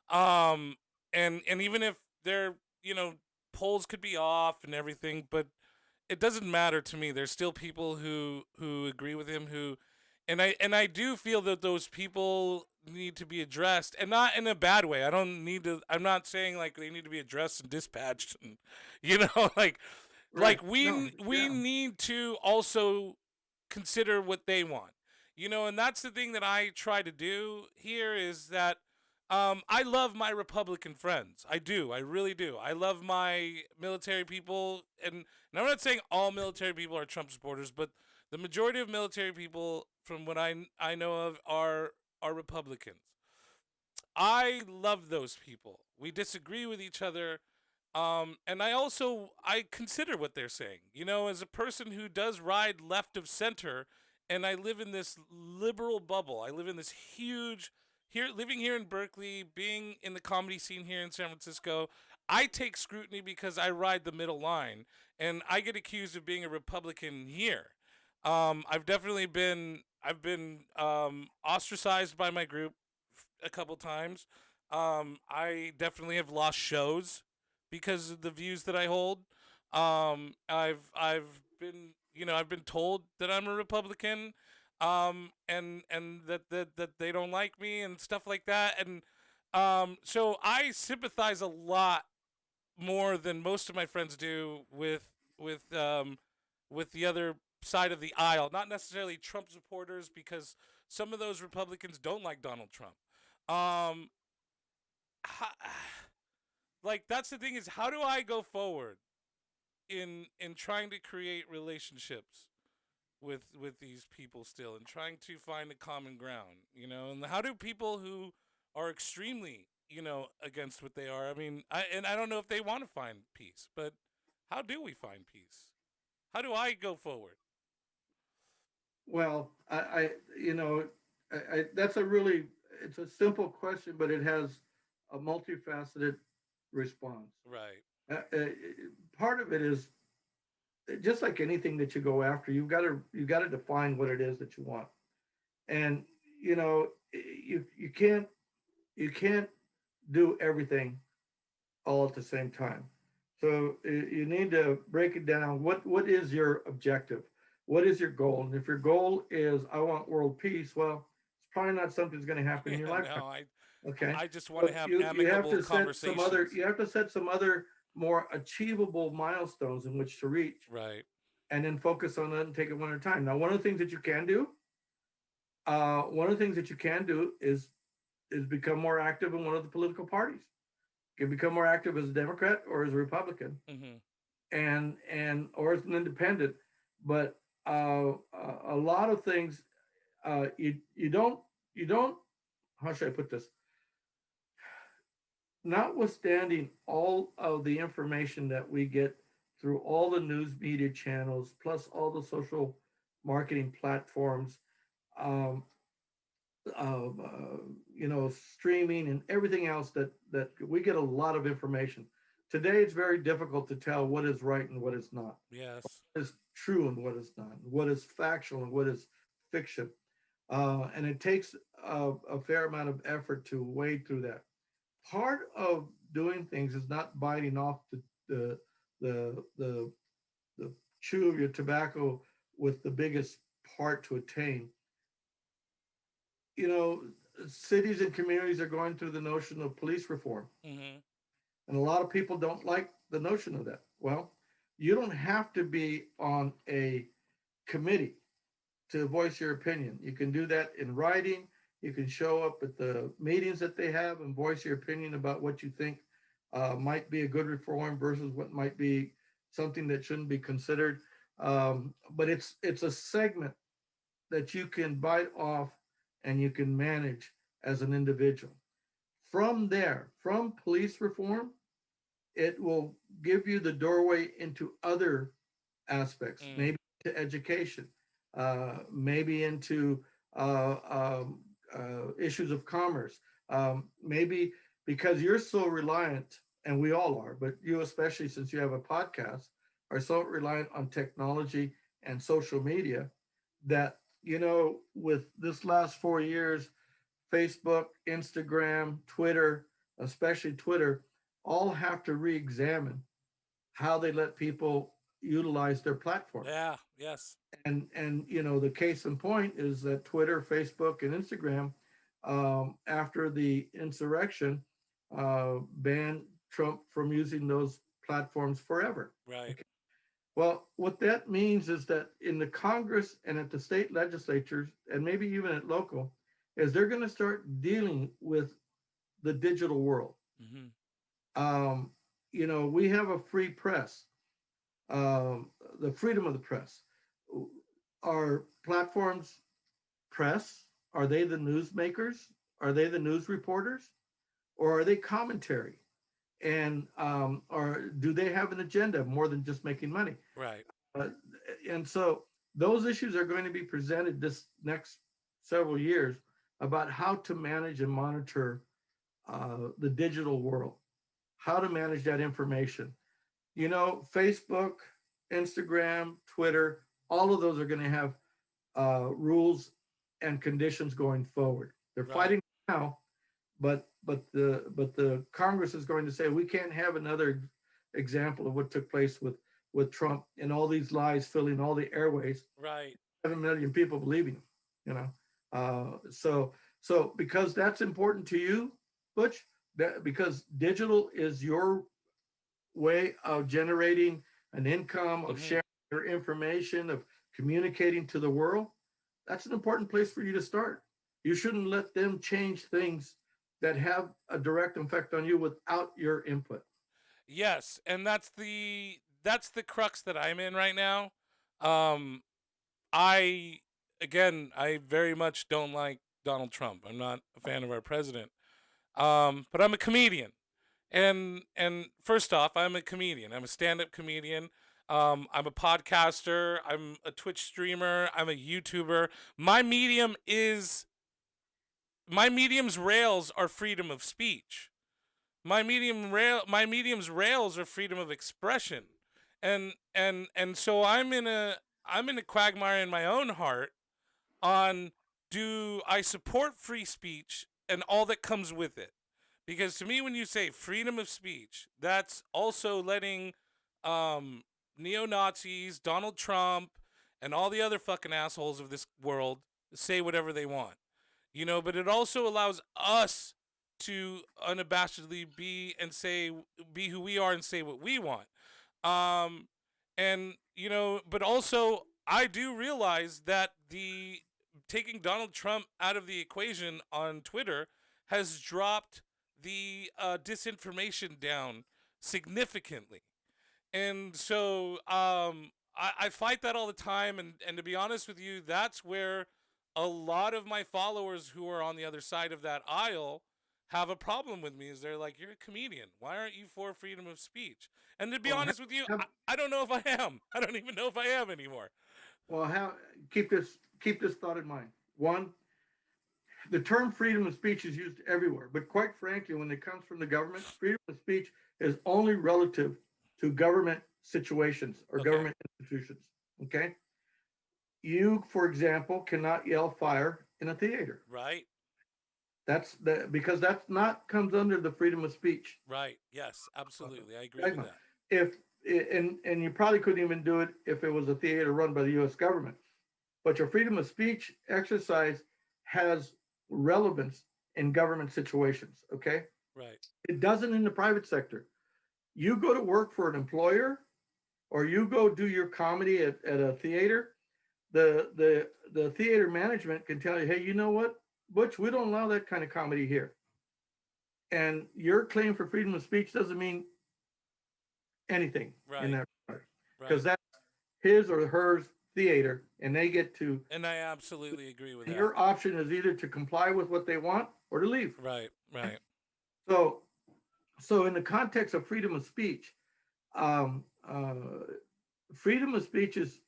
Um, and even if they're, polls could be off and everything, but it doesn't matter to me. There's still people who agree with him, and I do feel that those people need to be addressed, and not in a bad way. I'm not saying like they need to be addressed and dispatched, and like right. No, we yeah. need to also consider what they want. And that's the thing that I try to do here, is that I love my Republican friends. I do. I really do. I love my military people, and I'm not saying all military people are Trump supporters, but the majority of military people, from what I know of, are Republicans. I love those people. We disagree with each other, and I consider what they're saying. As a person who does ride left of center, and I live in this liberal bubble. I live in this huge living here in Berkeley, being in the comedy scene here in San Francisco. I take scrutiny because I ride the middle line, and I get accused of being a Republican here. I've been ostracized by my group a couple times. I definitely have lost shows because of the views that I hold. I've been told that I'm a Republican, and that they don't like me and stuff like that, and so I sympathize a lot more than most of my friends do with um with the other side of the aisle. Not necessarily Trump supporters, because some of those Republicans don't like Donald Trump. Um, ho- like, that's the thing, is how do I go forward in trying to create relationships with these people still, and trying to find a common ground, and how do people who are extremely, against what they are, I don't know if they want to find peace, but how do we find peace? How do I go forward? Well, you know, that's it's a simple question, but it has a multifaceted response. Right. Uh, uh, Part of it is just like anything that you go after, you got to define what it is that you want, and you can't do everything all at the same time. So you need to break it down. What is your objective? What is your goal? And if your goal is I want world peace, well, it's probably not something that's going to happen in your lifetime. No, I Okay, I just want to but have you have amicable to set some other conversations. you have to set some other more achievable milestones in which to reach, Right. and then focus on that and take it one at a time. Now, one of the things that you can do is become more active in one of the political parties. You can become more active as a Democrat or as a Republican, Mhm. and or as an independent. But a lot of things, you don't. How should I put this? Notwithstanding all of the information that we get through all the news media channels, plus all the social marketing platforms, um, of streaming and everything else that we get a lot of information. Today, it's very difficult to tell what is right and what is not, Yes. what is true and what is not, what is factual and what is fiction. And it takes a fair amount of effort to wade through that. Part of doing things is not biting off the the the, the chew of your tobacco with the biggest part to attain. You know, cities and communities are going through the notion of police reform, Hmm. and a lot of people don't like the notion of that. Well, you don't have to be on a committee to voice your opinion. You can do that in writing. You can show up at the meetings that they have and voice your opinion about what you think might be a good reform versus what might be something that shouldn't be considered. But it's a segment that you can bite off and you can manage as an individual. From there, from police reform, it will give you the doorway into other aspects, Mm. maybe to education, maybe into issues of commerce, maybe because you're so reliant, and we all are, but you especially since you have a podcast, are so reliant on technology and social media that, with this last 4 years, Facebook, Instagram, Twitter, especially Twitter, all have to re examine how they let people utilize their platform. Yeah. Yes. And the case in point is that Twitter, Facebook, and Instagram, after the insurrection, banned Trump from using those platforms forever. Right. Well, what that means is that in the Congress and at the state legislatures, and maybe even at local, is they're going to start dealing with the digital world. Hmm. Um, we have a free press, the freedom of the press. Are platforms press? Are they the newsmakers? Are they the news reporters? Or are they commentary? And or do they have an agenda more than just making money? Right. Uh, and so those issues are going to be presented this next several years about how to manage and monitor the digital world, how to manage that information. Facebook, Instagram, Twitter, all of those are going to have rules and conditions going forward. They're Right. fighting now, but the Congress is going to say we can't have another example of what took place with Trump and all these lies filling all the airways. Right. 7 million people believing him. You know, so because that's important to you, Butch, that because digital is your way of generating an income, of Hmm. sharing your information, of communicating to the world, that's an important place for you to start. You shouldn't let them change things that have a direct effect on you without your input. Yes, and that's the crux that I'm in right now. Um, I I very much don't like Donald Trump. I'm not a fan of our president. But I'm a comedian, and first off, I'm a comedian. I'm a stand-up comedian. I'm a podcaster. I'm a Twitch streamer. I'm a YouTuber. My medium is my medium's rails are freedom of speech. My medium's rails are freedom of expression, and so I'm in a quagmire in my own heart on, do I support free speech and all that comes with it? Because to me, when you say freedom of speech, that's also letting um, neo Nazis, Donald Trump, and all the other fucking assholes of this world say whatever they want. But it also allows us to unabashedly be who we are and say what we want. Um, and but also I do realize that the taking Donald Trump out of the equation on Twitter has dropped the disinformation down significantly. And so I fight that all the time. And to be honest with you, that's where a lot of my followers who are on the other side of that aisle have a problem with me is they're like, you're a comedian. Why aren't you for freedom of speech? And to be Well, honest with you, have, I don't know if I am. I don't even know if I am anymore. well, have, keep this thought in mind. One, the term freedom of speech is used everywhere, but quite frankly, when it comes from the government, freedom of speech is only relative to government situations or Okay. government institutions. Okay. You, for example, cannot yell fire in a theater. Right. Because that's not comes under the freedom of speech. Right. Yes, absolutely. I agree with Segment. that. If and you probably couldn't even do it if it was a theater run by the U.S. government. But your freedom of speech exercise has relevance in government situations. Okay, Right. it doesn't in the private sector. You go to work for an employer, or you go do your comedy at a theater. The theater management can tell you, hey, you know what, Butch, we don't allow that kind of comedy here. And your claim for freedom of speech doesn't mean anything Right. in that regard, Right. because that's his or hers theater, and they get to. And I absolutely agree with that. Your option is either to comply with what they want or to leave. Right. Right. So in the context of freedom of speech, um, uh, freedom of speech is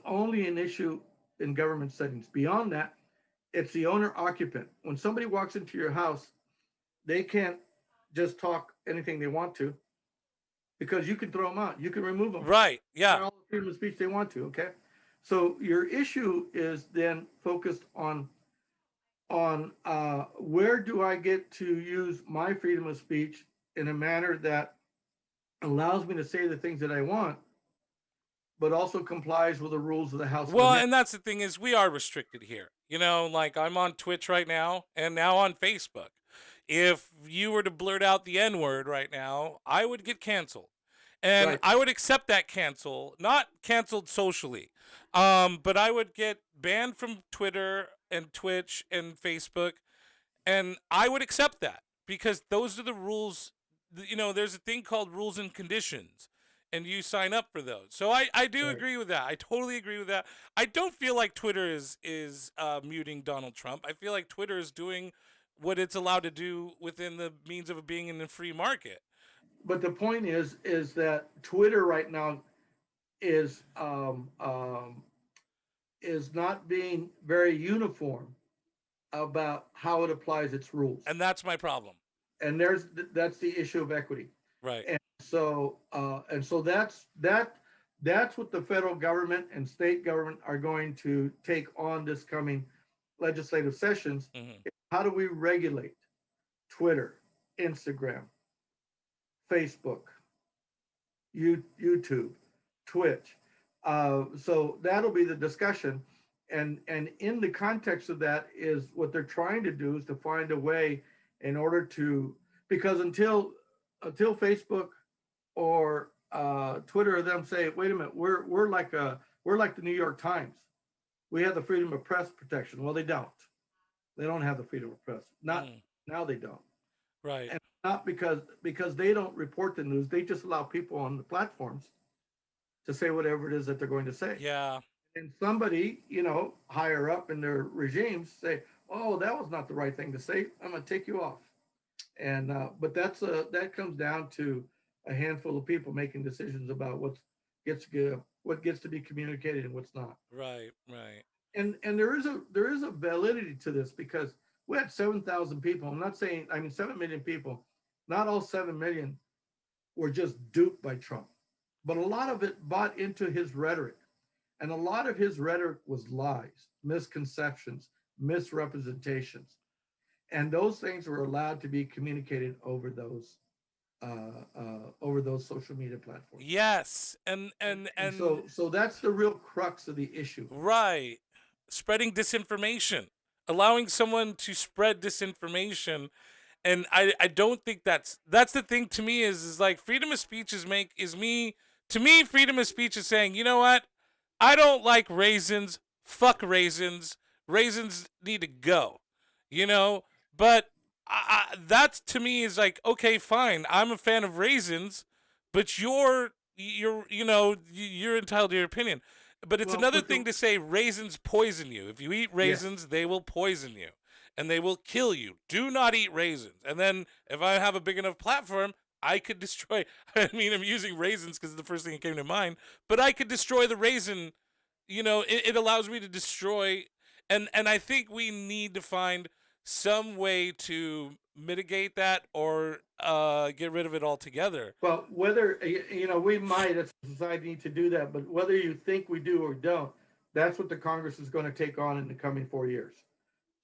only an issue in government settings. Beyond that, it's the owner occupant. When somebody walks into your house, they can't just talk anything they want to, because you can throw them out. You can remove them. Right. Yeah. All the freedom of speech they want to. Okay. So your issue is then focused on where do I get to use my freedom of speech in a manner that allows me to say the things that I want, but also complies with the rules of the House. Well, and that's the thing is we are restricted here. You know, like I'm on Twitch right now and now on Facebook. If you were to blurt out the N-word right now, I would get canceled. And Right. I would accept that cancel, not canceled socially. But I would get banned from Twitter and Twitch and Facebook, and I would accept that because those are the rules. You know, there's a thing called rules and conditions, and you sign up for those. So I do Right. agree with that. I totally agree with that. I don't feel like Twitter is muting Donald Trump. I feel like Twitter is doing what it's allowed to do within the means of being in the free market. But the point is that Twitter right now is not being very uniform about how it applies its rules. And that's my problem. And that's the issue of equity. Right. And so that's what the federal government and state government are going to take on this coming legislative sessions. Mhm. How do we regulate Twitter, Instagram, Facebook, YouTube, Twitch? So that'll be the discussion. And in the context of that is what they're trying to do is to find a way in order to, because until Facebook or Twitter or them say, wait a minute, we're like the New York Times. We have the freedom of press protection. Well, they don't. They don't have the freedom of press. Not now. They don't. Right. And not because they don't report the news. They just allow people on the platforms to say whatever it is that they're going to say. Yeah. And somebody, higher up in their regimes say, oh, that was not the right thing to say. I'm going to take you off. And but that comes down to a handful of people making decisions about what gets to be communicated and what's not. Right. Right. And there is a validity to this, because we had 7,000 people. I'm not saying, 7 million people. Not all 7 million were just duped by Trump, but a lot of it bought into his rhetoric. And a lot of his rhetoric was lies, misconceptions, misrepresentations. And those things were allowed to be communicated over those social media platforms. Yes. And so that's the real crux of the issue. Right. Spreading disinformation, allowing someone to spread disinformation. And I don't think that's the thing to me is like freedom of speech to me, freedom of speech is saying, you know what? I don't like raisins. Fuck raisins. Raisins need to go, but that to me is like, okay, fine. I'm a fan of raisins, but you're entitled to your opinion. But it's another thing to say raisins poison you. If you eat raisins, they will poison you. and they will kill you. Do not eat raisins. And then if I have a big enough platform, I could destroy. I mean, I'm using raisins because it's the first thing that came to mind, but I could destroy the raisin. It allows me to destroy, and I think we need to find some way to mitigate that or get rid of it altogether. Well, whether, we might as a society need to do that, but whether you think we do or don't, that's what the Congress is going to take on in the coming 4 years.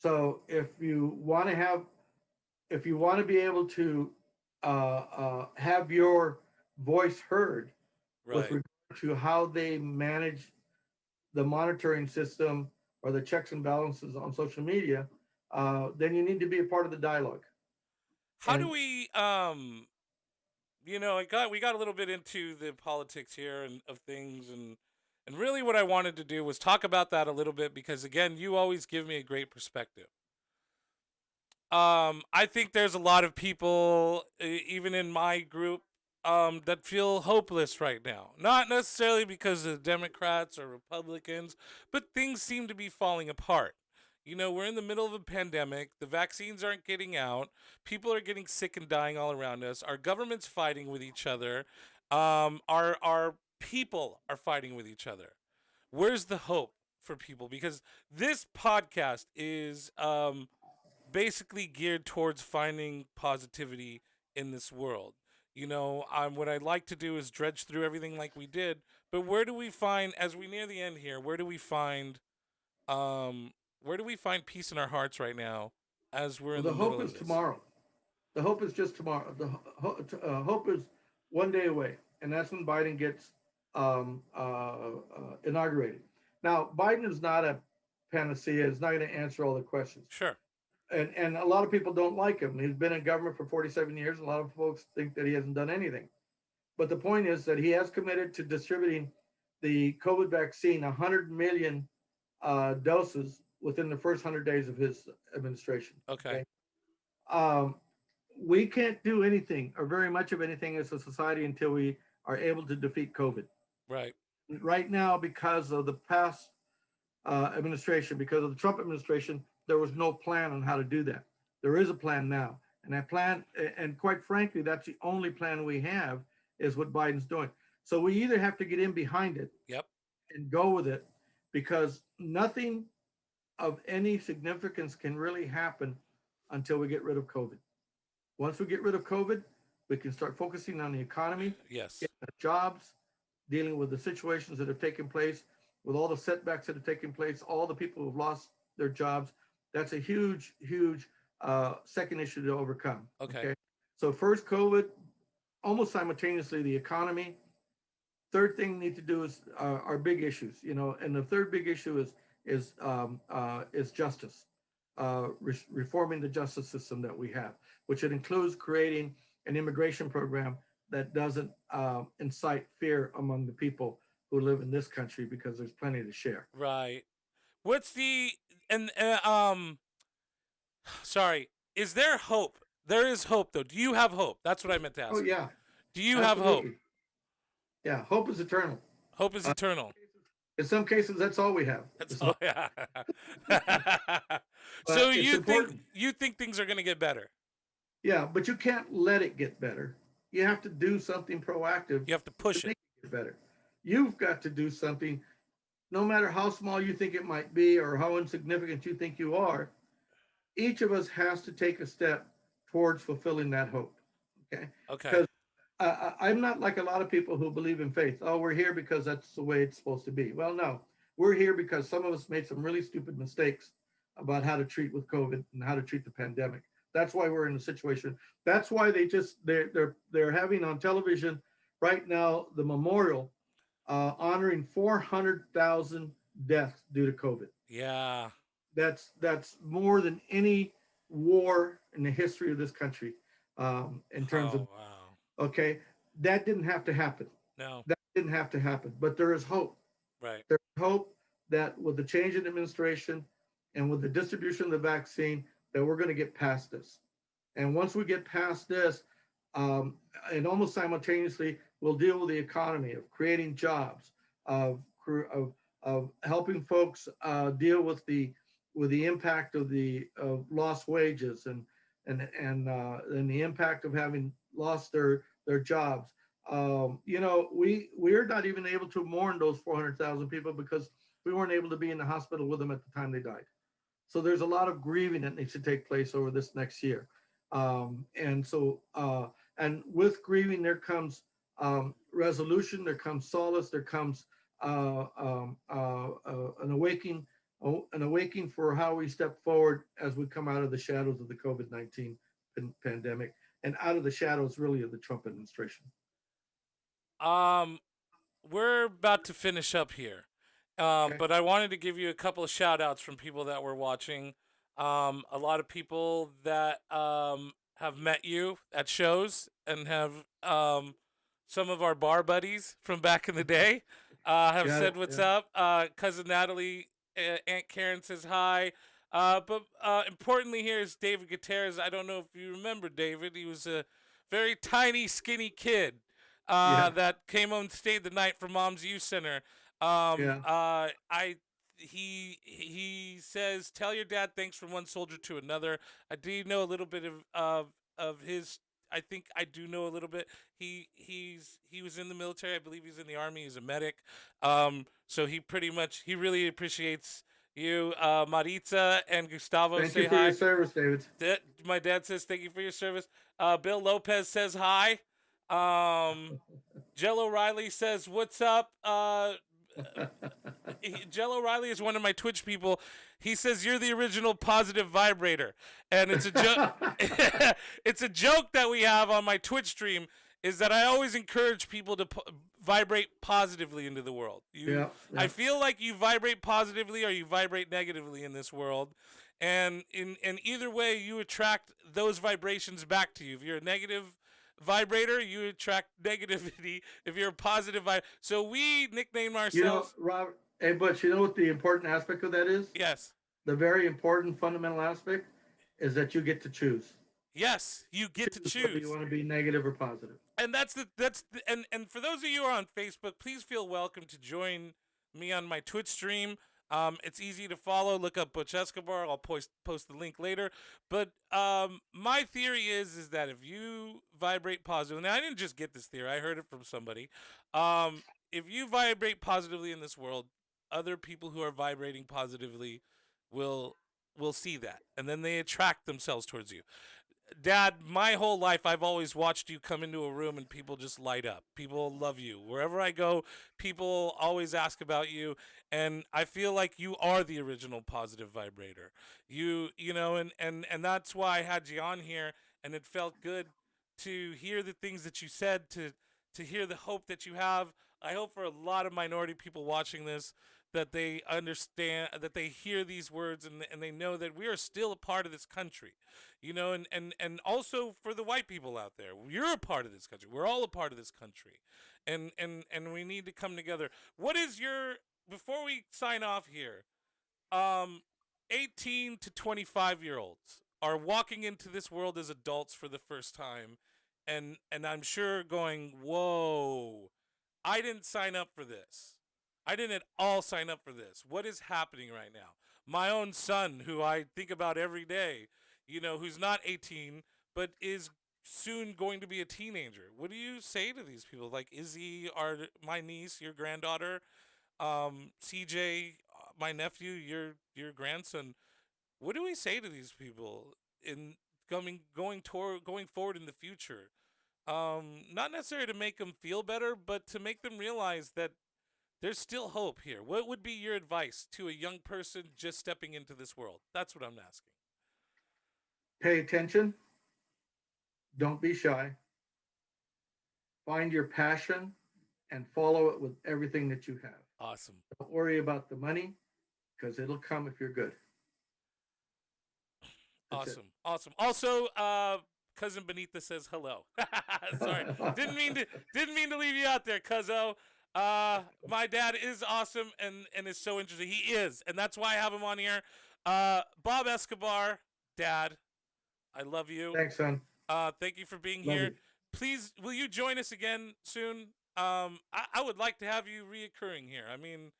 So if you want to be able to have your voice heard with Right. regard to how they manage the monitoring system or the checks and balances on social media, then you need to be a part of the dialogue. How do And we we got a little bit into the politics here and of things, and really what I wanted to do was talk about that a little bit because again, you always give me a great perspective. I think there's a lot of people, even in my group, that feel hopeless right now. Not necessarily because of Democrats or Republicans, but things seem to be falling apart. We're in the middle of a pandemic. The vaccines aren't getting out. People are getting sick and dying all around us. Our government's fighting with each other. Our people are fighting with each other. Where's the hope for people? Because this podcast is basically geared towards finding positivity in this world. What I'd like to do is dredge through everything like we did, but where do we find, as we near the end here, um, where do we find peace in our hearts right now, as we're well, in the the hope middle of is this? tomorrow. The hope is just tomorrow. Hope is one day away, and that's when Biden gets inaugurated. Now, Biden is not a panacea. It's not going to answer all the questions, Sure. and a lot of people don't like him. He's been in government for 47 years. A lot of folks think that he hasn't done anything. But the point is that he has committed to distributing the COVID vaccine, 100 million doses within the first 100 days of his administration. Okay. Okay. Um, we can't do anything or very much of anything as a society until we are able to defeat COVID. Right. Right now, because of the past administration, because of the Trump administration, there was no plan on how to do that. There is a plan now. And that plan, and quite frankly, that's the only plan we have is what Biden's doing. So we either have to get in behind it Yep. and go with it because nothing of any significance can really happen until we get rid of COVID. Once we get rid of COVID, we can start focusing on the economy, Yes. getting jobs, dealing with the situations that have taken place, with all the setbacks that have taken place, all the people who've lost their jobs. That's a huge, huge second issue to overcome. Okay. Okay. So first COVID, almost simultaneously the economy. Third thing we need to do is our big issues, and the third big issue is justice, reforming the justice system that we have, which it includes creating an immigration program that doesn't incite fear among the people who live in this country because there's plenty to share. Right. What's the and sorry, is there hope? There is hope though. Do you have hope? That's what I meant to Oh ask you. yeah, Do you have hope? absolutely. Yeah, hope is eternal. Hope is Uh, eternal. in some cases, that's all we have. That's Is all. hope. Yeah. So But it's important. you think things are gonna get better? Yeah, but you can't let it get better. You have to do something proactive You have to to push it. make it get better. You've got to do something, no matter how small you think it might be or how insignificant you think you are. Each of us has to take a step towards fulfilling that hope. Okay, Okay. because I'm not like a lot of people who believe in faith. Oh, we're here because that's the way it's supposed to be. Well, no, we're here because some of us made some really stupid mistakes about how to treat with COVID and how to treat the pandemic. That's why we're in the situation. That's why they're having on television right now the memorial honoring 400,000 deaths due to COVID. Yeah. That's more than any war in the history of this country. In terms of Oh wow. okay, that didn't have to happen. No. That didn't have to happen. But there is hope. Right. There's hope that with the change in administration and with the distribution of the vaccine, that we're going to get past this. And once we get past this, um, and almost simultaneously, we'll deal with the economy of creating jobs, of of helping folks deal with with the impact of the of lost wages and the impact of having lost their jobs. We're not even able to mourn those 400,000 people because we weren't able to be in the hospital with them at the time they died. So there's a lot of grieving that needs to take place over this next year. And with grieving, there comes resolution, there comes solace, there comes an awakening, an awakening for how we step forward as we come out of the shadows of the COVID-19 pandemic and out of the shadows really of the Trump administration. Um, we're about to finish up here. Okay. But I wanted to give you a couple of shout outs from people that were watching. A lot of people that have met you at shows and have some of our bar buddies from back in the day have Got said it. what's Yeah. up. Cousin Natalie, Aunt Karen says hi. But importantly, here is David Gutierrez. I don't know if you remember David. He was a very tiny, skinny kid Yeah. that came on stayed the night for Mom's Youth Center. Yeah. He says, "Tell your dad thanks from one soldier to another." I do know a little bit of his. I think I do know a little bit. He was in the military. I believe he's in the army. He's a medic. So he really appreciates you. Maritza and Gustavo Thank say you for hi. your service, David. My dad says thank you for your service. Bill Lopez says hi. Jello Riley says what's up. Jello Riley is one of my Twitch people. He says you're the original positive vibrator, and it's a joke. It's a joke that we have on my Twitch stream. Is that I always encourage people to vibrate positively into the world. Yeah. I feel like you vibrate positively or you vibrate negatively in this world, and in either way, you attract those vibrations back to you. If you're a negative vibrator, you attract negativity. If you're a positive so we nickname ourselves. Robert, hey, but you know what the important aspect of that is? Yes. The very important fundamental aspect is that you get to choose. Yes, you get to Whether choose. you want to be negative or positive. And and for those of you who are on Facebook, please feel welcome to join me on my Twitch stream. It's easy to follow. Look up Butch Escobar. I'll post the link later. But my theory is that if you vibrate positively, now I didn't just get this theory. I heard it from somebody. If you vibrate positively in this world, other people who are vibrating positively will see that, and then they attract themselves towards you. Dad, my whole life I've always watched you come into a room and people just light up. People love you. Wherever I go, people always ask about you, and I feel like you are the original positive vibrator. And that's why I had you on here, and it felt good to hear the things that you said, to hear the hope that you have. I hope for a lot of minority people watching this that they understand, that they hear these words, and they know that we are still a part of this country, and also for the white people out there, you're a part of this country. We're all a part of this country, and we need to come together. What is your, before we sign off here, 18 to 25-year-olds are walking into this world as adults for the first time, and I'm sure going, whoa, I didn't sign up for this. I didn't at all sign up for this. What is happening right now? My own son, who I think about every day, who's not 18, but is soon going to be a teenager. What do you say to these people? Like Izzy, my niece, your granddaughter, CJ, my nephew, your grandson. What do we say to these people in going forward in the future? Not necessarily to make them feel better, but to make them realize that there's still hope here. What would be your advice to a young person just stepping into this world? That's what I'm asking. Pay attention. Don't be shy. Find your passion and follow it with everything that you have. Awesome. Don't worry about the money because it'll come if you're good. That's it. Awesome. Also, cousin Benita says hello. Sorry, didn't mean to leave you out there, cuzzo. My dad is awesome and is so interesting. He is, and that's why I have him on here. Bob Escobar, Dad, I love you. Thanks, son. Thank you for being Love here. you. Please, will you join us again soon? I would like to have you reoccurring here. I mean,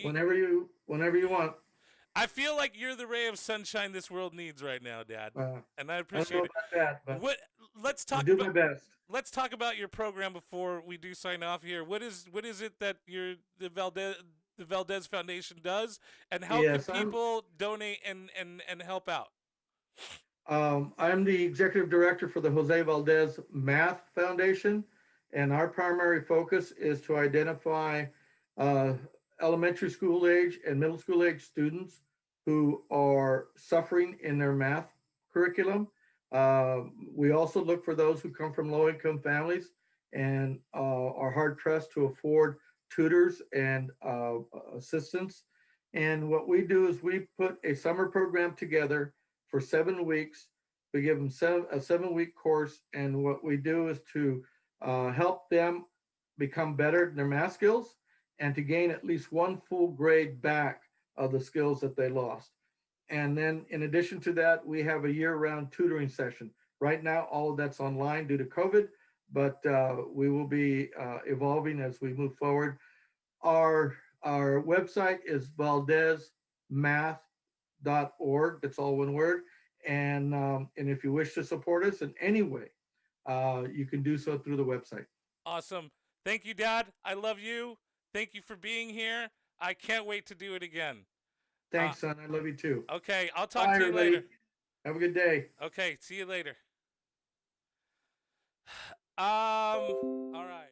Whenever you want. I feel like you're the ray of sunshine this world needs right now, Dad, and I I don't know appreciate it. about that, but What? Let's I'll talk do about my best. let's talk about your program before we do sign off here. What is it that the Valdez Foundation does, and how can Yes, people donate and help out? I'm the executive director for the Jose Valdez Math Foundation, and our primary focus is to identify uh, elementary school age and middle school age students who are suffering in their math curriculum. We also look for those who come from low income families and are hard pressed to afford tutors and assistants. And what we do is we put a summer program together for 7 weeks. We give them a 7 week course, and what we do is to help them become better in their math skills and to gain at least one full grade back of the skills that they lost. And then, in addition to that, we have a year-round tutoring session. Right now, all of that's online due to COVID, but we will be evolving as we move forward. Our website is valdezmath.org. That's all one word. And if you wish to support us in any way, you can do so through the website. Awesome. Thank you, Dad. I love you. Thank you for being here. I can't wait to do it again. Thanks, son. I love you too. Okay, I'll talk Bye, to you everybody. later. Have a good day. Okay, see you later. All right.